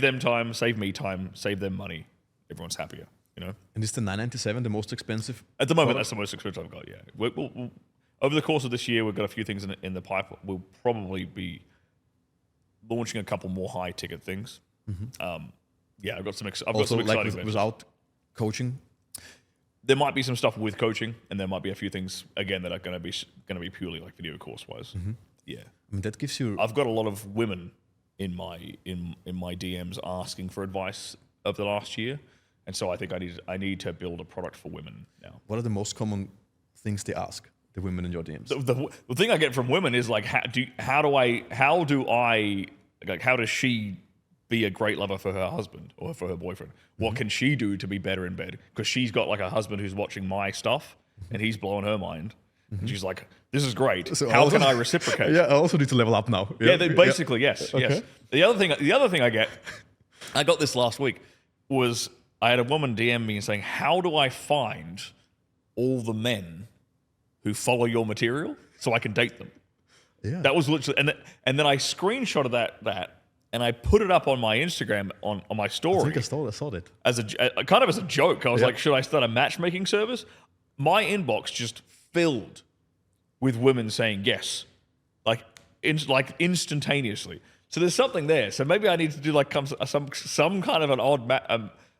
them time, save me time, save them money. Everyone's happier. And is the 997 the most expensive? At the moment, that's the most expensive I've got. Yeah. We'll, over the course of this year, we've got a few things in the pipe. We'll probably be launching a couple more high ticket things. Yeah, I've got some exciting ventures. Without coaching. There might be some stuff with coaching, and there might be a few things again that are going to be purely video course wise. Yeah, I mean, that gives you. I've got a lot of women in my DMs asking for advice over the last year, and so I think I need to build a product for women now. What are the most common things they ask the women in your DMs? The thing I get from women is how does she be a great lover for her husband or for her boyfriend? What can she do to be better in bed? Because she's got a husband who's watching my stuff and he's blowing her mind. And she's like, this is great. So how can I reciprocate? Yeah, I also need to level up now. Basically, yes. Okay. Yes. The other thing I got this last week, was I had a woman DM me and saying, how do I find all the men who follow your material so I can date them? Yeah. That was literally, and then I screenshotted that and I put it up on my Instagram on my story. I think I saw that. As a joke. I was like, should I start a matchmaking service? My inbox just filled with women saying yes, instantaneously. So there's something there. So maybe I need to do some kind of an odd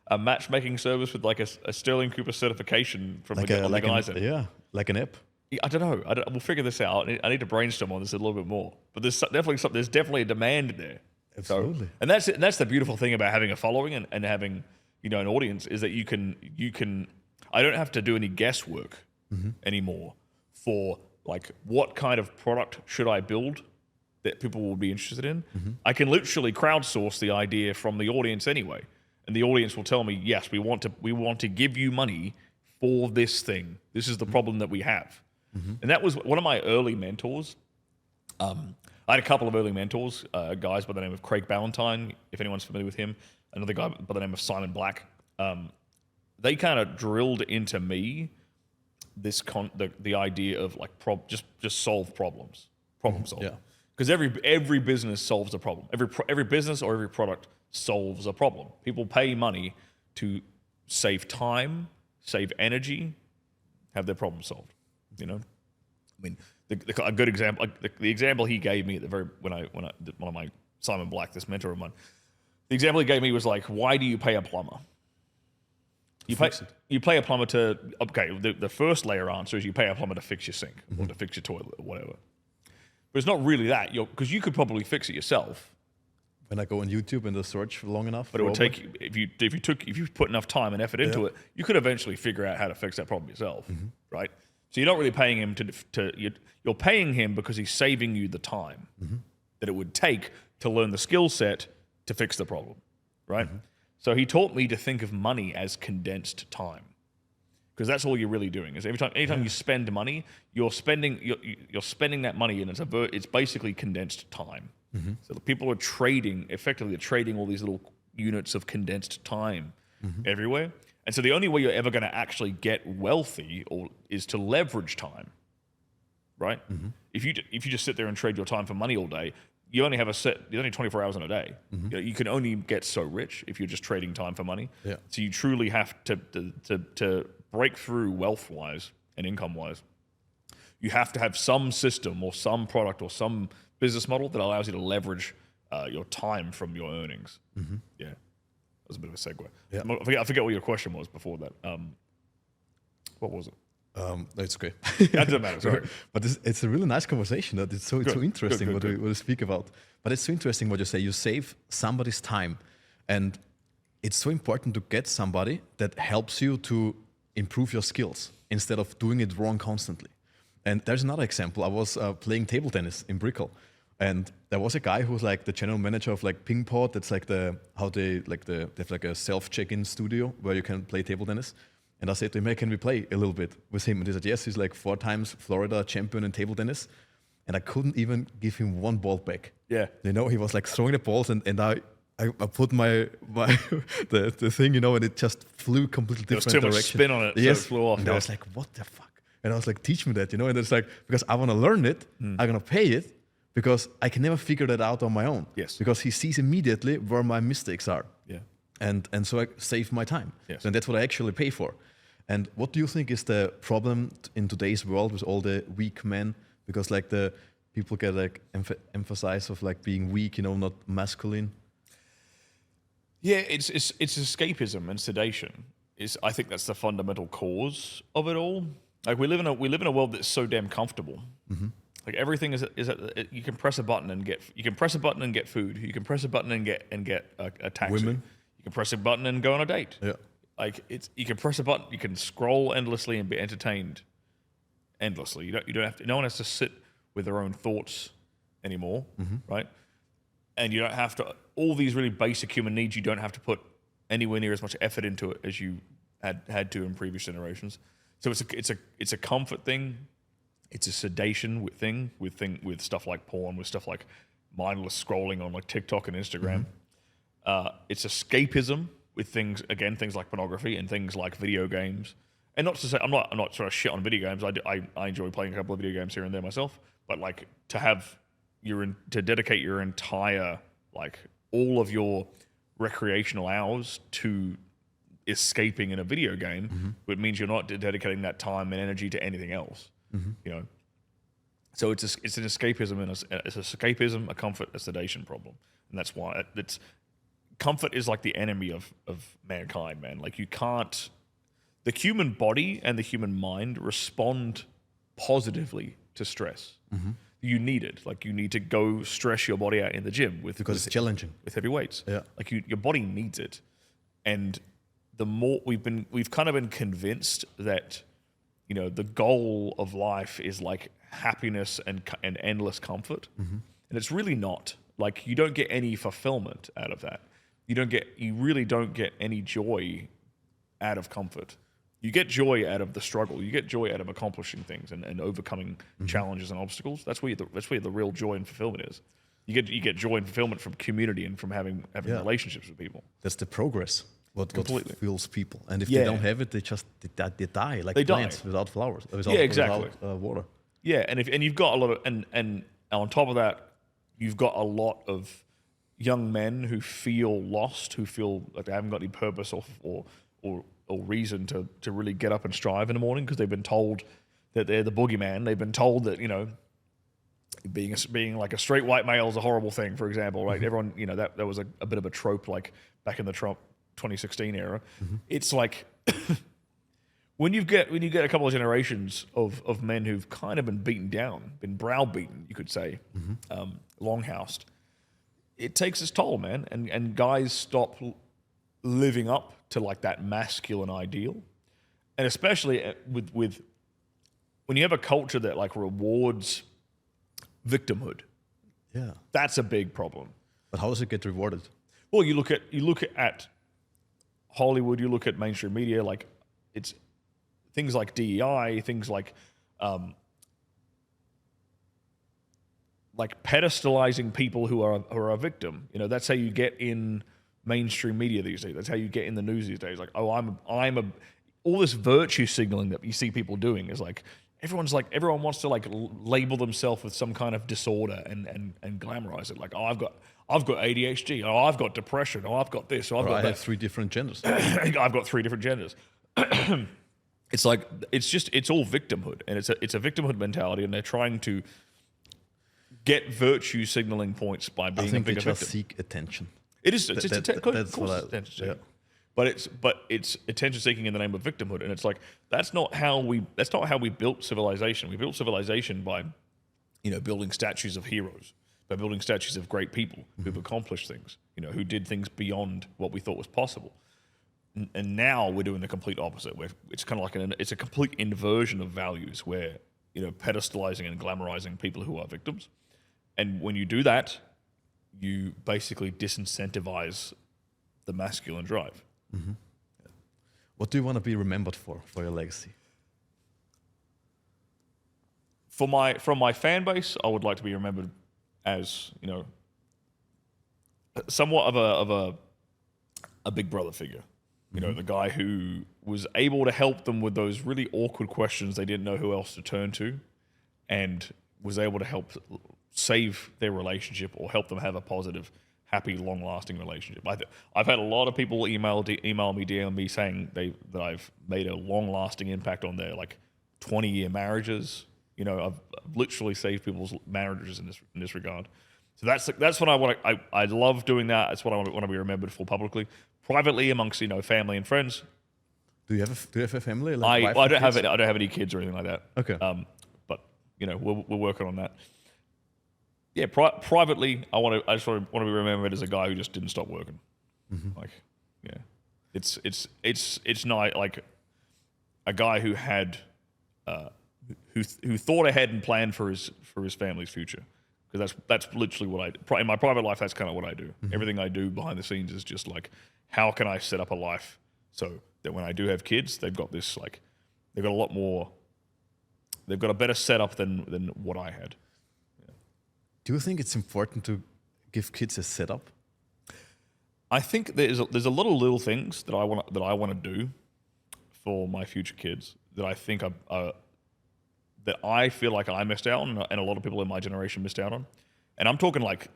a matchmaking service with a Stirling Cooper certification from the guys. Like an app. I don't know. We'll figure this out. I need to brainstorm on this a little bit more. But there's definitely a demand there. Absolutely. So, and that's the beautiful thing about having a following and having an audience, is that you can. I don't have to do any guesswork anymore for what kind of product should I build that people will be interested in. I can literally crowdsource the idea from the audience anyway, and the audience will tell me, yes, we want to give you money for this thing. This is the problem that we have. And that was one of my early mentors. I had a couple of early mentors, guys by the name of Craig Ballantyne, if anyone's familiar with him, another guy by the name of Simon Black. They kind of drilled into me the idea of just solve problems, problem solve. Yeah. Because every business solves a problem. Every business or every product solves a problem. People pay money to save time, save energy, have their problem solved. I mean, a good example, the example he gave me at the very when I did one of my Simon Black, this mentor of mine, the example he gave me was why do you pay a plumber? You pay a plumber to the first layer answer is you pay a plumber to fix your sink or to fix your toilet or whatever. But it's not really that, because you could probably fix it yourself, When I go on YouTube and the search long enough. But it would take you, if you put enough time and effort into it, you could eventually figure out how to fix that problem yourself, right? So you're not really paying him you're paying him because he's saving you the time that it would take to learn the skill set to fix the problem, right? So he taught me to think of money as condensed time, because that's all you're really doing. Is anytime you spend money, you're spending that money, and it's basically condensed time. So the people are effectively trading all these little units of condensed time everywhere. And so the only way you're ever going to actually get wealthy is to leverage time, right? If you just sit there and trade your time for money all day, you only have there's only 24 hours in a day. You can only get so rich if you're just trading time for money. So you truly have to break through wealth-wise and income-wise. You have to have some system or some product or some business model that allows you to leverage your time from your earnings. Yeah, that was a bit of a segue. I forget what your question was before that. What was it? No, it's okay. That doesn't matter. Sorry, but it's a really nice conversation. That it's so interesting what we speak about. But it's so interesting what you say. You save somebody's time, and it's so important to get somebody that helps you to improve your skills instead of doing it wrong constantly. And there's another example. I was playing table tennis in Brickell, and there was a guy who was like the general manager of like Ping Pod. That's like they have like a self-check-in studio where you can play table tennis. And I said to him, hey, can we play a little bit with him? And he said, yes. He's like 4 times Florida champion in table tennis. And I couldn't even give him one ball back. Yeah. You know, he was like throwing the balls, and I put my the thing, you know, and it just flew completely different direction. There was too much spin on it, yes. So it flew off. And I was like, what the fuck? And I was like, teach me that, you know? And it's like, because I want to learn it, I'm going to pay it, because I can never figure that out on my own. Yes. Because he sees immediately where my mistakes are. Yeah. And so I save my time. Yes. And that's what I actually pay for. And what do you think is the problem in today's world with all the weak men? Because like the people get like emphasize of like being weak, you know, not masculine. Yeah, it's escapism and sedation. I think that's the fundamental cause of it all. Like we live in a world that's so damn comfortable. Like everything is you can press a button and get food. You can press a button and get a taxi. Women. You can press a button and go on a date. Yeah. Like you can press a button, you can scroll endlessly and be entertained endlessly. You don't have to. No one has to sit with their own thoughts anymore, right? And you don't have to. All these really basic human needs, you don't have to put anywhere near as much effort into it as you had to in previous generations. So it's a comfort thing. It's a sedation thing with stuff like porn, with stuff like mindless scrolling on like TikTok and Instagram. It's escapism with things like pornography and things like video games. And not to say I'm not sort of shit on video games. I enjoy playing a couple of video games here and there myself. But like to dedicate your entire like all of your recreational hours to escaping in a video game, it means you're not dedicating that time and energy to anything else. You know. So it's an escapism and it's escapism, a comfort, a sedation problem, and that's why comfort is like the enemy of mankind, man. Like the human body and the human mind respond positively to stress. You need it. Like you need to go stress your body out in the gym because it's challenging with heavy weights. Yeah. Like your body needs it. And the more we've kind of been convinced that, you know, the goal of life is like happiness and endless comfort. And it's really not. Like you don't get any fulfillment out of that. You really don't get any joy out of comfort. You get joy out of the struggle. You get joy out of accomplishing things and overcoming challenges and obstacles. That's where the real joy and fulfillment is. You get joy and fulfillment from community and from having relationships with people. That's the progress. What fuels people, and if Yeah. they don't have it, they die like They die. plants without flowers, exactly. without water. Yeah, and you've got a lot of and on top of that, you've got a lot of young men who feel lost, who feel like they haven't got any purpose or reason to really get up and strive in the morning because they've been told that they're the boogeyman. They've been told that, you know, being like a straight white male is a horrible thing, for example, right? Everyone, you know, that was a bit of a trope like back in the Trump 2016 era. It's like when you get a couple of generations of men who've kind of been beaten down, been browbeaten, you could say, longhoused, it takes its toll, man. And guys stop living up to like that masculine ideal. And especially with when you have a culture that like rewards victimhood, that's a big problem. But how does it get rewarded? Well, you look at Hollywood, you look at mainstream media, like it's things like DEI, things like pedestalizing people who are a victim. You know, that's how you get in mainstream media these days. That's how you get in the news these days. Like, oh, I'm a all this virtue signaling that you see people doing is like everyone wants to like label themselves with some kind of disorder and glamorize it. Like, oh, I've got ADHD. Oh, I've got depression. Oh, I've got this. Oh, I've got that. I have 3 different genders. I've got 3 different genders. It's like it's all victimhood, and it's a victimhood mentality, and they're trying to get virtue signaling points by being a bigger victim. I think they just seek attention. It is. It's that's what attention seeking. But it's attention seeking in the name of victimhood, and it's like that's not how we built civilization. We built civilization by, building statues of heroes, by building statues of great people who've accomplished things, who did things beyond what we thought was possible. And now we're doing the complete opposite, where it's kind of like it's a complete inversion of values, where pedestalizing and glamorizing people who are victims, and when you do that, you basically disincentivize the masculine drive. Mm-hmm. What do you want to be remembered for your legacy? From my fan base, I would like to be remembered as somewhat of a big brother figure. The guy who was able to help them with those really awkward questions they didn't know who else to turn to, and was able to help save their relationship or help them have a positive, happy, long-lasting relationship. I've had a lot of people email me, DM me saying that I've made a long-lasting impact on their 20-year marriages. I've literally saved people's marriages in this regard. So that's what I want. I love doing that. That's what I want to be remembered for publicly, privately amongst family and friends. Do you have a family? I don't have it. I don't have any kids or anything like that. Okay. But we're working on that. Yeah, privately, I just want to be remembered as a guy who just didn't stop working. Mm-hmm. It's not like a guy who had who thought ahead and planned for his family's future, because that's literally what I do. In my private life. That's kind of what I do. Mm-hmm. Everything I do behind the scenes is just like, how can I set up a life so that when I do have kids, they've got this they've got a lot more. They've got a better setup than what I had. Do you think it's important to give kids a setup? I think there's a lot of little things that I want to do for my future kids that I think that I feel like I missed out on, and a lot of people in my generation missed out on. And I'm talking like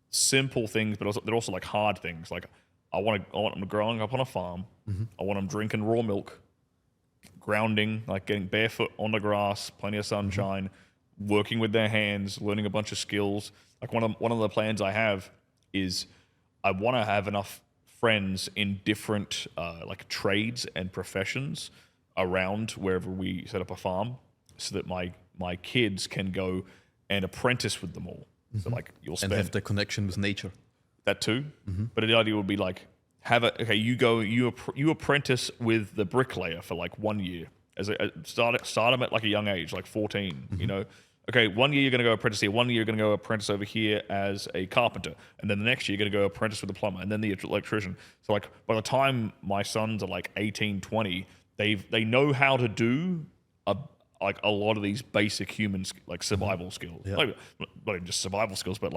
simple things, but they're also like hard things. Like I want them growing up on a farm. Mm-hmm. I want them drinking raw milk, grounding, like getting barefoot on the grass, plenty of sunshine. Mm-hmm. Working with their hands, learning a bunch of skills. Like one of the plans I have is I want to have enough friends in different trades and professions around wherever we set up a farm, so that my kids can go and apprentice with them all. Mm-hmm. So you'll spend, and have the connection with nature. That too. Mm-hmm. But the idea would be you apprentice with the bricklayer for 1 year. Start them at a young age, 14, mm-hmm. Okay, 1 year you're going to go apprentice here, 1 year you're going to go apprentice over here as a carpenter, and then the next year you're going to go apprentice with a plumber, and then the electrician. So by the time my sons are 18, 20, they know how to do a lot of these basic human survival skills. Yeah. Not even just survival skills, but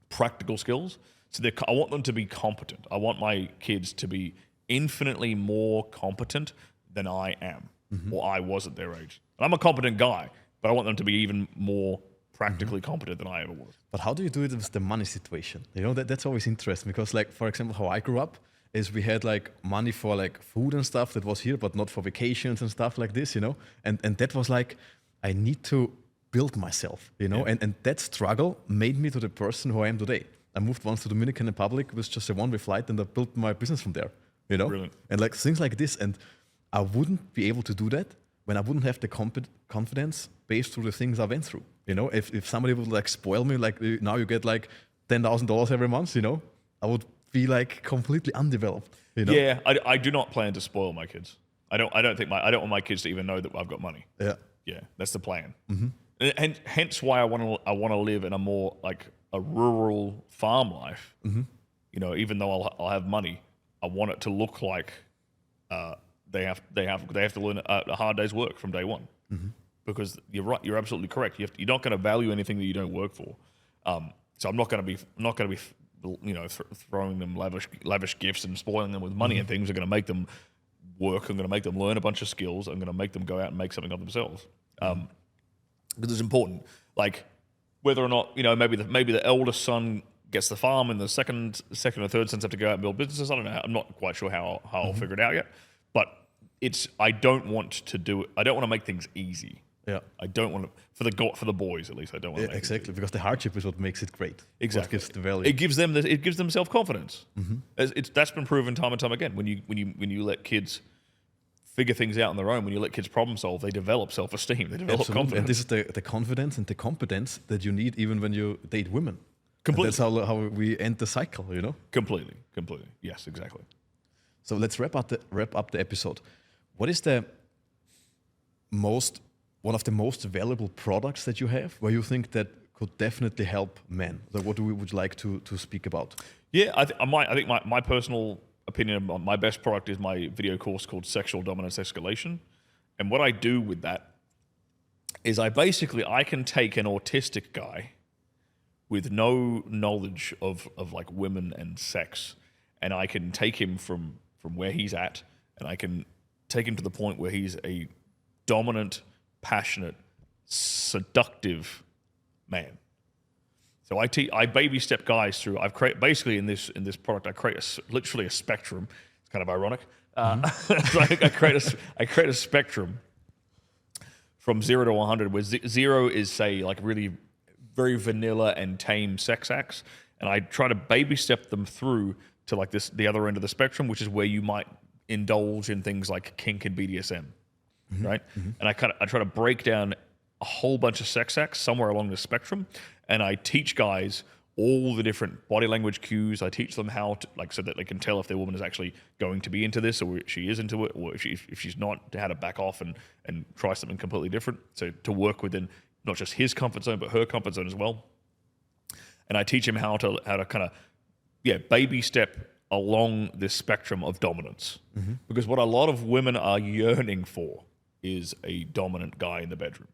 practical skills. So I want them to be competent. I want my kids to be infinitely more competent than I am, mm-hmm. or I was at their age. And I'm a competent guy, but I want them to be even more practically mm-hmm. competent than I ever was. But how do you do it with the money situation? That's always interesting, because for example, how I grew up is we had money for food and stuff that was here, but not for vacations and stuff like this, and that was I need to build myself, Yeah. And that struggle made me to the person who I am today. I moved once to Dominican Republic with just a one-way flight, and I built my business from there, Brilliant. And things like this. And I wouldn't be able to do that when I wouldn't have the confidence based through the things I went through. If somebody would spoil me, now you get $10,000 every month, you know, I would be like completely undeveloped. You know? Yeah, I do not plan to spoil my kids. I don't want my kids to even know that I've got money. Yeah. Yeah, that's the plan. And hence why I want to live in a more like a rural farm life. You know, even though I'll have money, I want it to look like they have to learn a hard day's work from day one. Because you're right, you're absolutely correct. You're not going to value anything that you don't work for. So I'm not going to be you know, throwing them lavish gifts and spoiling them with money and things. Are going to make them work. I'm going to make them learn a bunch of skills. I'm going to make them go out and make something of themselves. Because it's important. Like whether or not, you know, maybe the eldest son gets the farm and the second or third sons have to go out and build businesses. I don't know. I'm not quite sure how I'll figure it out yet. But I don't want to do it. I don't want to make things easy. Yeah. I don't want to, for the boys at least, I don't want to make exactly, because the hardship is what makes it great. Exactly. What gives the value. It gives them self-confidence. That's been proven time and time again. When you let kids figure things out on their own, when you let kids problem solve, they develop self-esteem, they develop confidence. And this is the confidence and the competence that you need even when you date women. Completely. And that's how we end the cycle, you know? Completely. Yes, exactly. So let's wrap up the episode. What is one of the most valuable products that you have where you think that could definitely help men? So what would you like to speak about? Yeah, I think my personal opinion, my best product is my video course called Sexual Dominance Escalation. And what I do with that is I can take an autistic guy with no knowledge of like women and sex, and I can take him from where he's at, and I can take him to the point where he's a dominant, passionate, seductive man. So I baby step guys through. I've created basically in this product. I create literally a spectrum. It's kind of ironic. So I create a spectrum from 0 to 100, where 0 is say like really very vanilla and tame sex acts, and I try to baby step them through to like the other end of the spectrum, which is where you might indulge in things like kink and BDSM. Right? And I try to break down a whole bunch of sex acts somewhere along the spectrum, and I teach guys all the different body language cues. I teach them how to, like, so that they can tell if their woman is actually going to be into this, or she is into it, or if she's not, how to back off and try something completely different. So to work within not just his comfort zone, but her comfort zone as well. And I teach him how to kind of, baby step along this spectrum of dominance. Because what a lot of women are yearning for is a dominant guy in the bedroom.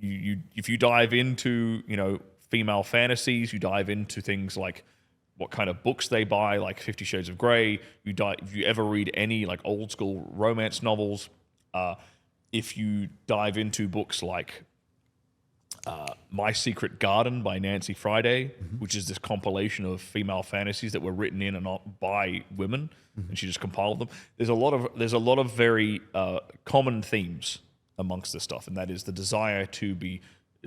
If you dive into, you know, female fantasies, you dive into things like what kind of books they buy, like 50 Shades of Grey. If you ever read any like old school romance novels, if you dive into books like My Secret Garden by Nancy Friday, which is this compilation of female fantasies that were written in and not by women, and she just compiled them. There's a lot of very common themes amongst this stuff, and that is the desire to be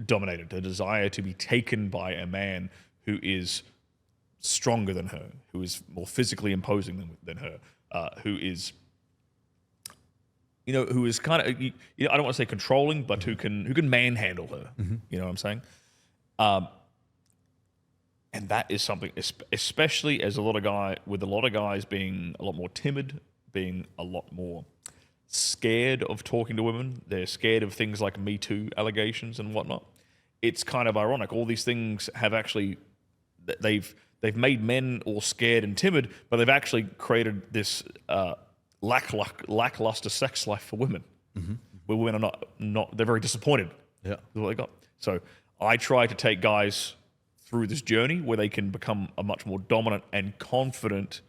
dominated, the desire to be taken by a man who is stronger than her, who is more physically imposing than her, who is, you know, who is kind of, you know, I don't want to say controlling, but who can manhandle her. You know what I'm saying? And that is something, especially as a lot of guys being a lot more timid, being a lot more scared of talking to women. They're scared of things like Me Too allegations and whatnot. It's kind of ironic. All these things have actually, they've made men all scared and timid, but they've actually created this lackluster sex life for women, where women are not they're very disappointed with what they got. So I try to take guys through this journey where they can become a much more dominant and confident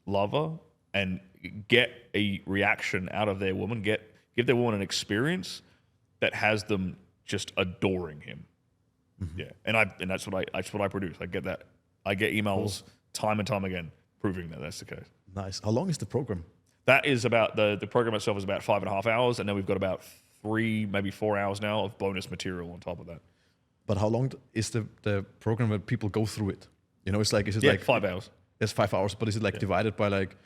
lover and get a reaction out of their woman, give their woman an experience that has them just adoring him. And that's what I produce. I get that. I get emails time and time again proving that that's the case. Nice. How long is the program? That is about the program itself is about 5.5 hours, and then we've got about 3, maybe 4 hours now of bonus material on top of that. But how long is the program where people go through it? You know, is it like 5 hours? It's 5 hours, but is it like divided by like,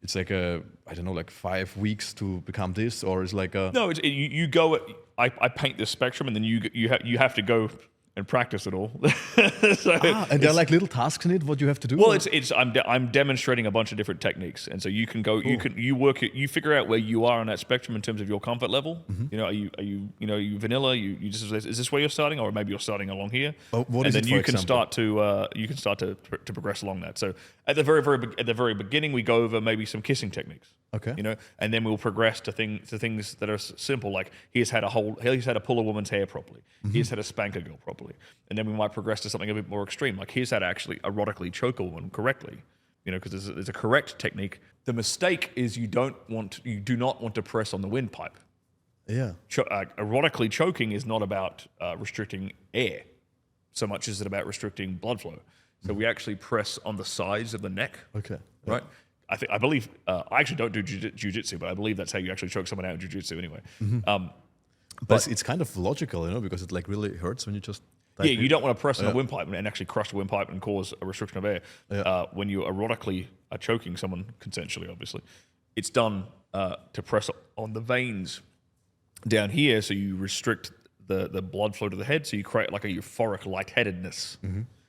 it's like I don't know, like 5 weeks to become this, or is like a... No, you go. I paint this spectrum, and then you have to go and practice it all. And there are like little tasks in it, what you have to do? Well, I'm demonstrating a bunch of different techniques, and so you can go, you work it, you figure out where you are on that spectrum in terms of your comfort level. You know, are you vanilla? You just, is this where you're starting, or maybe you're starting along here? What and is then it, you for can example? start to progress along that. So at the very beginning, we go over maybe some kissing techniques. Okay. You know, and then we'll progress to things that are simple, like he's had to pull a woman's hair properly. He's had to spank a girl properly. And then we might progress to something a bit more extreme, like here's how to actually erotically choke a woman correctly. You know, because there's a correct technique. The mistake is you do not want to press on the windpipe. Yeah. Erotically choking is not about restricting air so much as it about restricting blood flow. So we actually press on the sides of the neck. Okay. Right. I believe I actually don't do jiu-jitsu, but I believe that's how you actually choke someone out in jiu-jitsu anyway. But it's kind of logical, you know, because it like really hurts when you just. Yeah, you don't want to press on a windpipe and actually crush the windpipe and cause a restriction of air. When you erotically are choking someone consensually, obviously, it's done to press on the veins down here, so you restrict the blood flow to the head, so you create like a euphoric lightheadedness.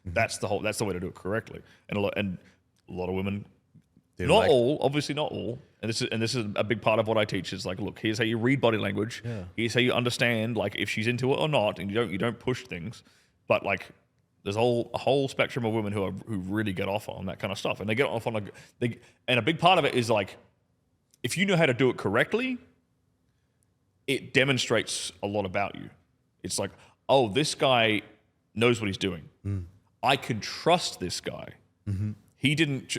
That's the way to do it correctly. And a lot of women. Not all, obviously not all, and this is a big part of what I teach. Is like, look, here's how you read body language. Yeah. Here's how you understand, like, if she's into it or not, and you don't push things. But like, there's a whole spectrum of women who really get off on that kind of stuff, and they get off on and a big part of it is like, if you know how to do it correctly, it demonstrates a lot about you. It's like, oh, this guy knows what he's doing. I can trust this guy. He didn't,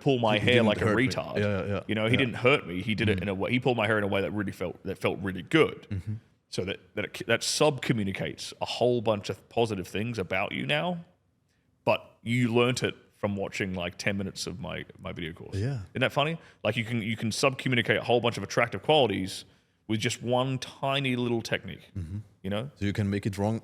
pull my hair like a retard. Yeah. You know, he didn't hurt me. He did it in a way. He pulled my hair in a way that felt really good. So that sub-communicates a whole bunch of positive things about you now, but you learnt it from watching like 10 minutes of my video course. Yeah. Isn't that funny? Like you can sub-communicate a whole bunch of attractive qualities with just one tiny little technique. You know? So you can make it wrong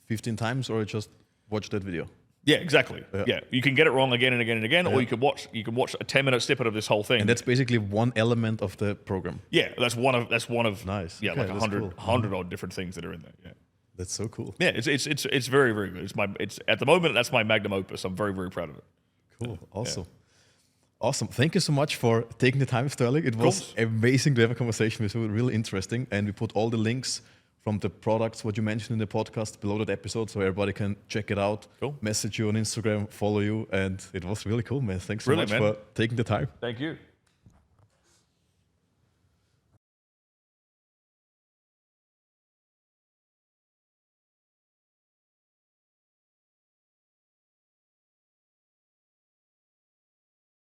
15 times, or just watch that video. Yeah, exactly. Yeah, you can get it wrong again and again and again, or you can watch a 10-minute snippet of this whole thing. And that's basically one element of the program. Yeah, that's one of nice. Yeah, okay, like 100 odd different things that are in there. Yeah, that's so cool. Yeah, it's very, very good. It's at the moment that's my magnum opus. I'm very, very proud of it. Cool. Awesome. Thank you so much for taking the time, Sterling. It was amazing to have a conversation with you. Really interesting, and we put all the links from the products, what you mentioned in the podcast, below that episode, so everybody can check it out. Cool. Message you on Instagram, follow you, and it was really cool, man. Thanks so much for taking the time. Thank you.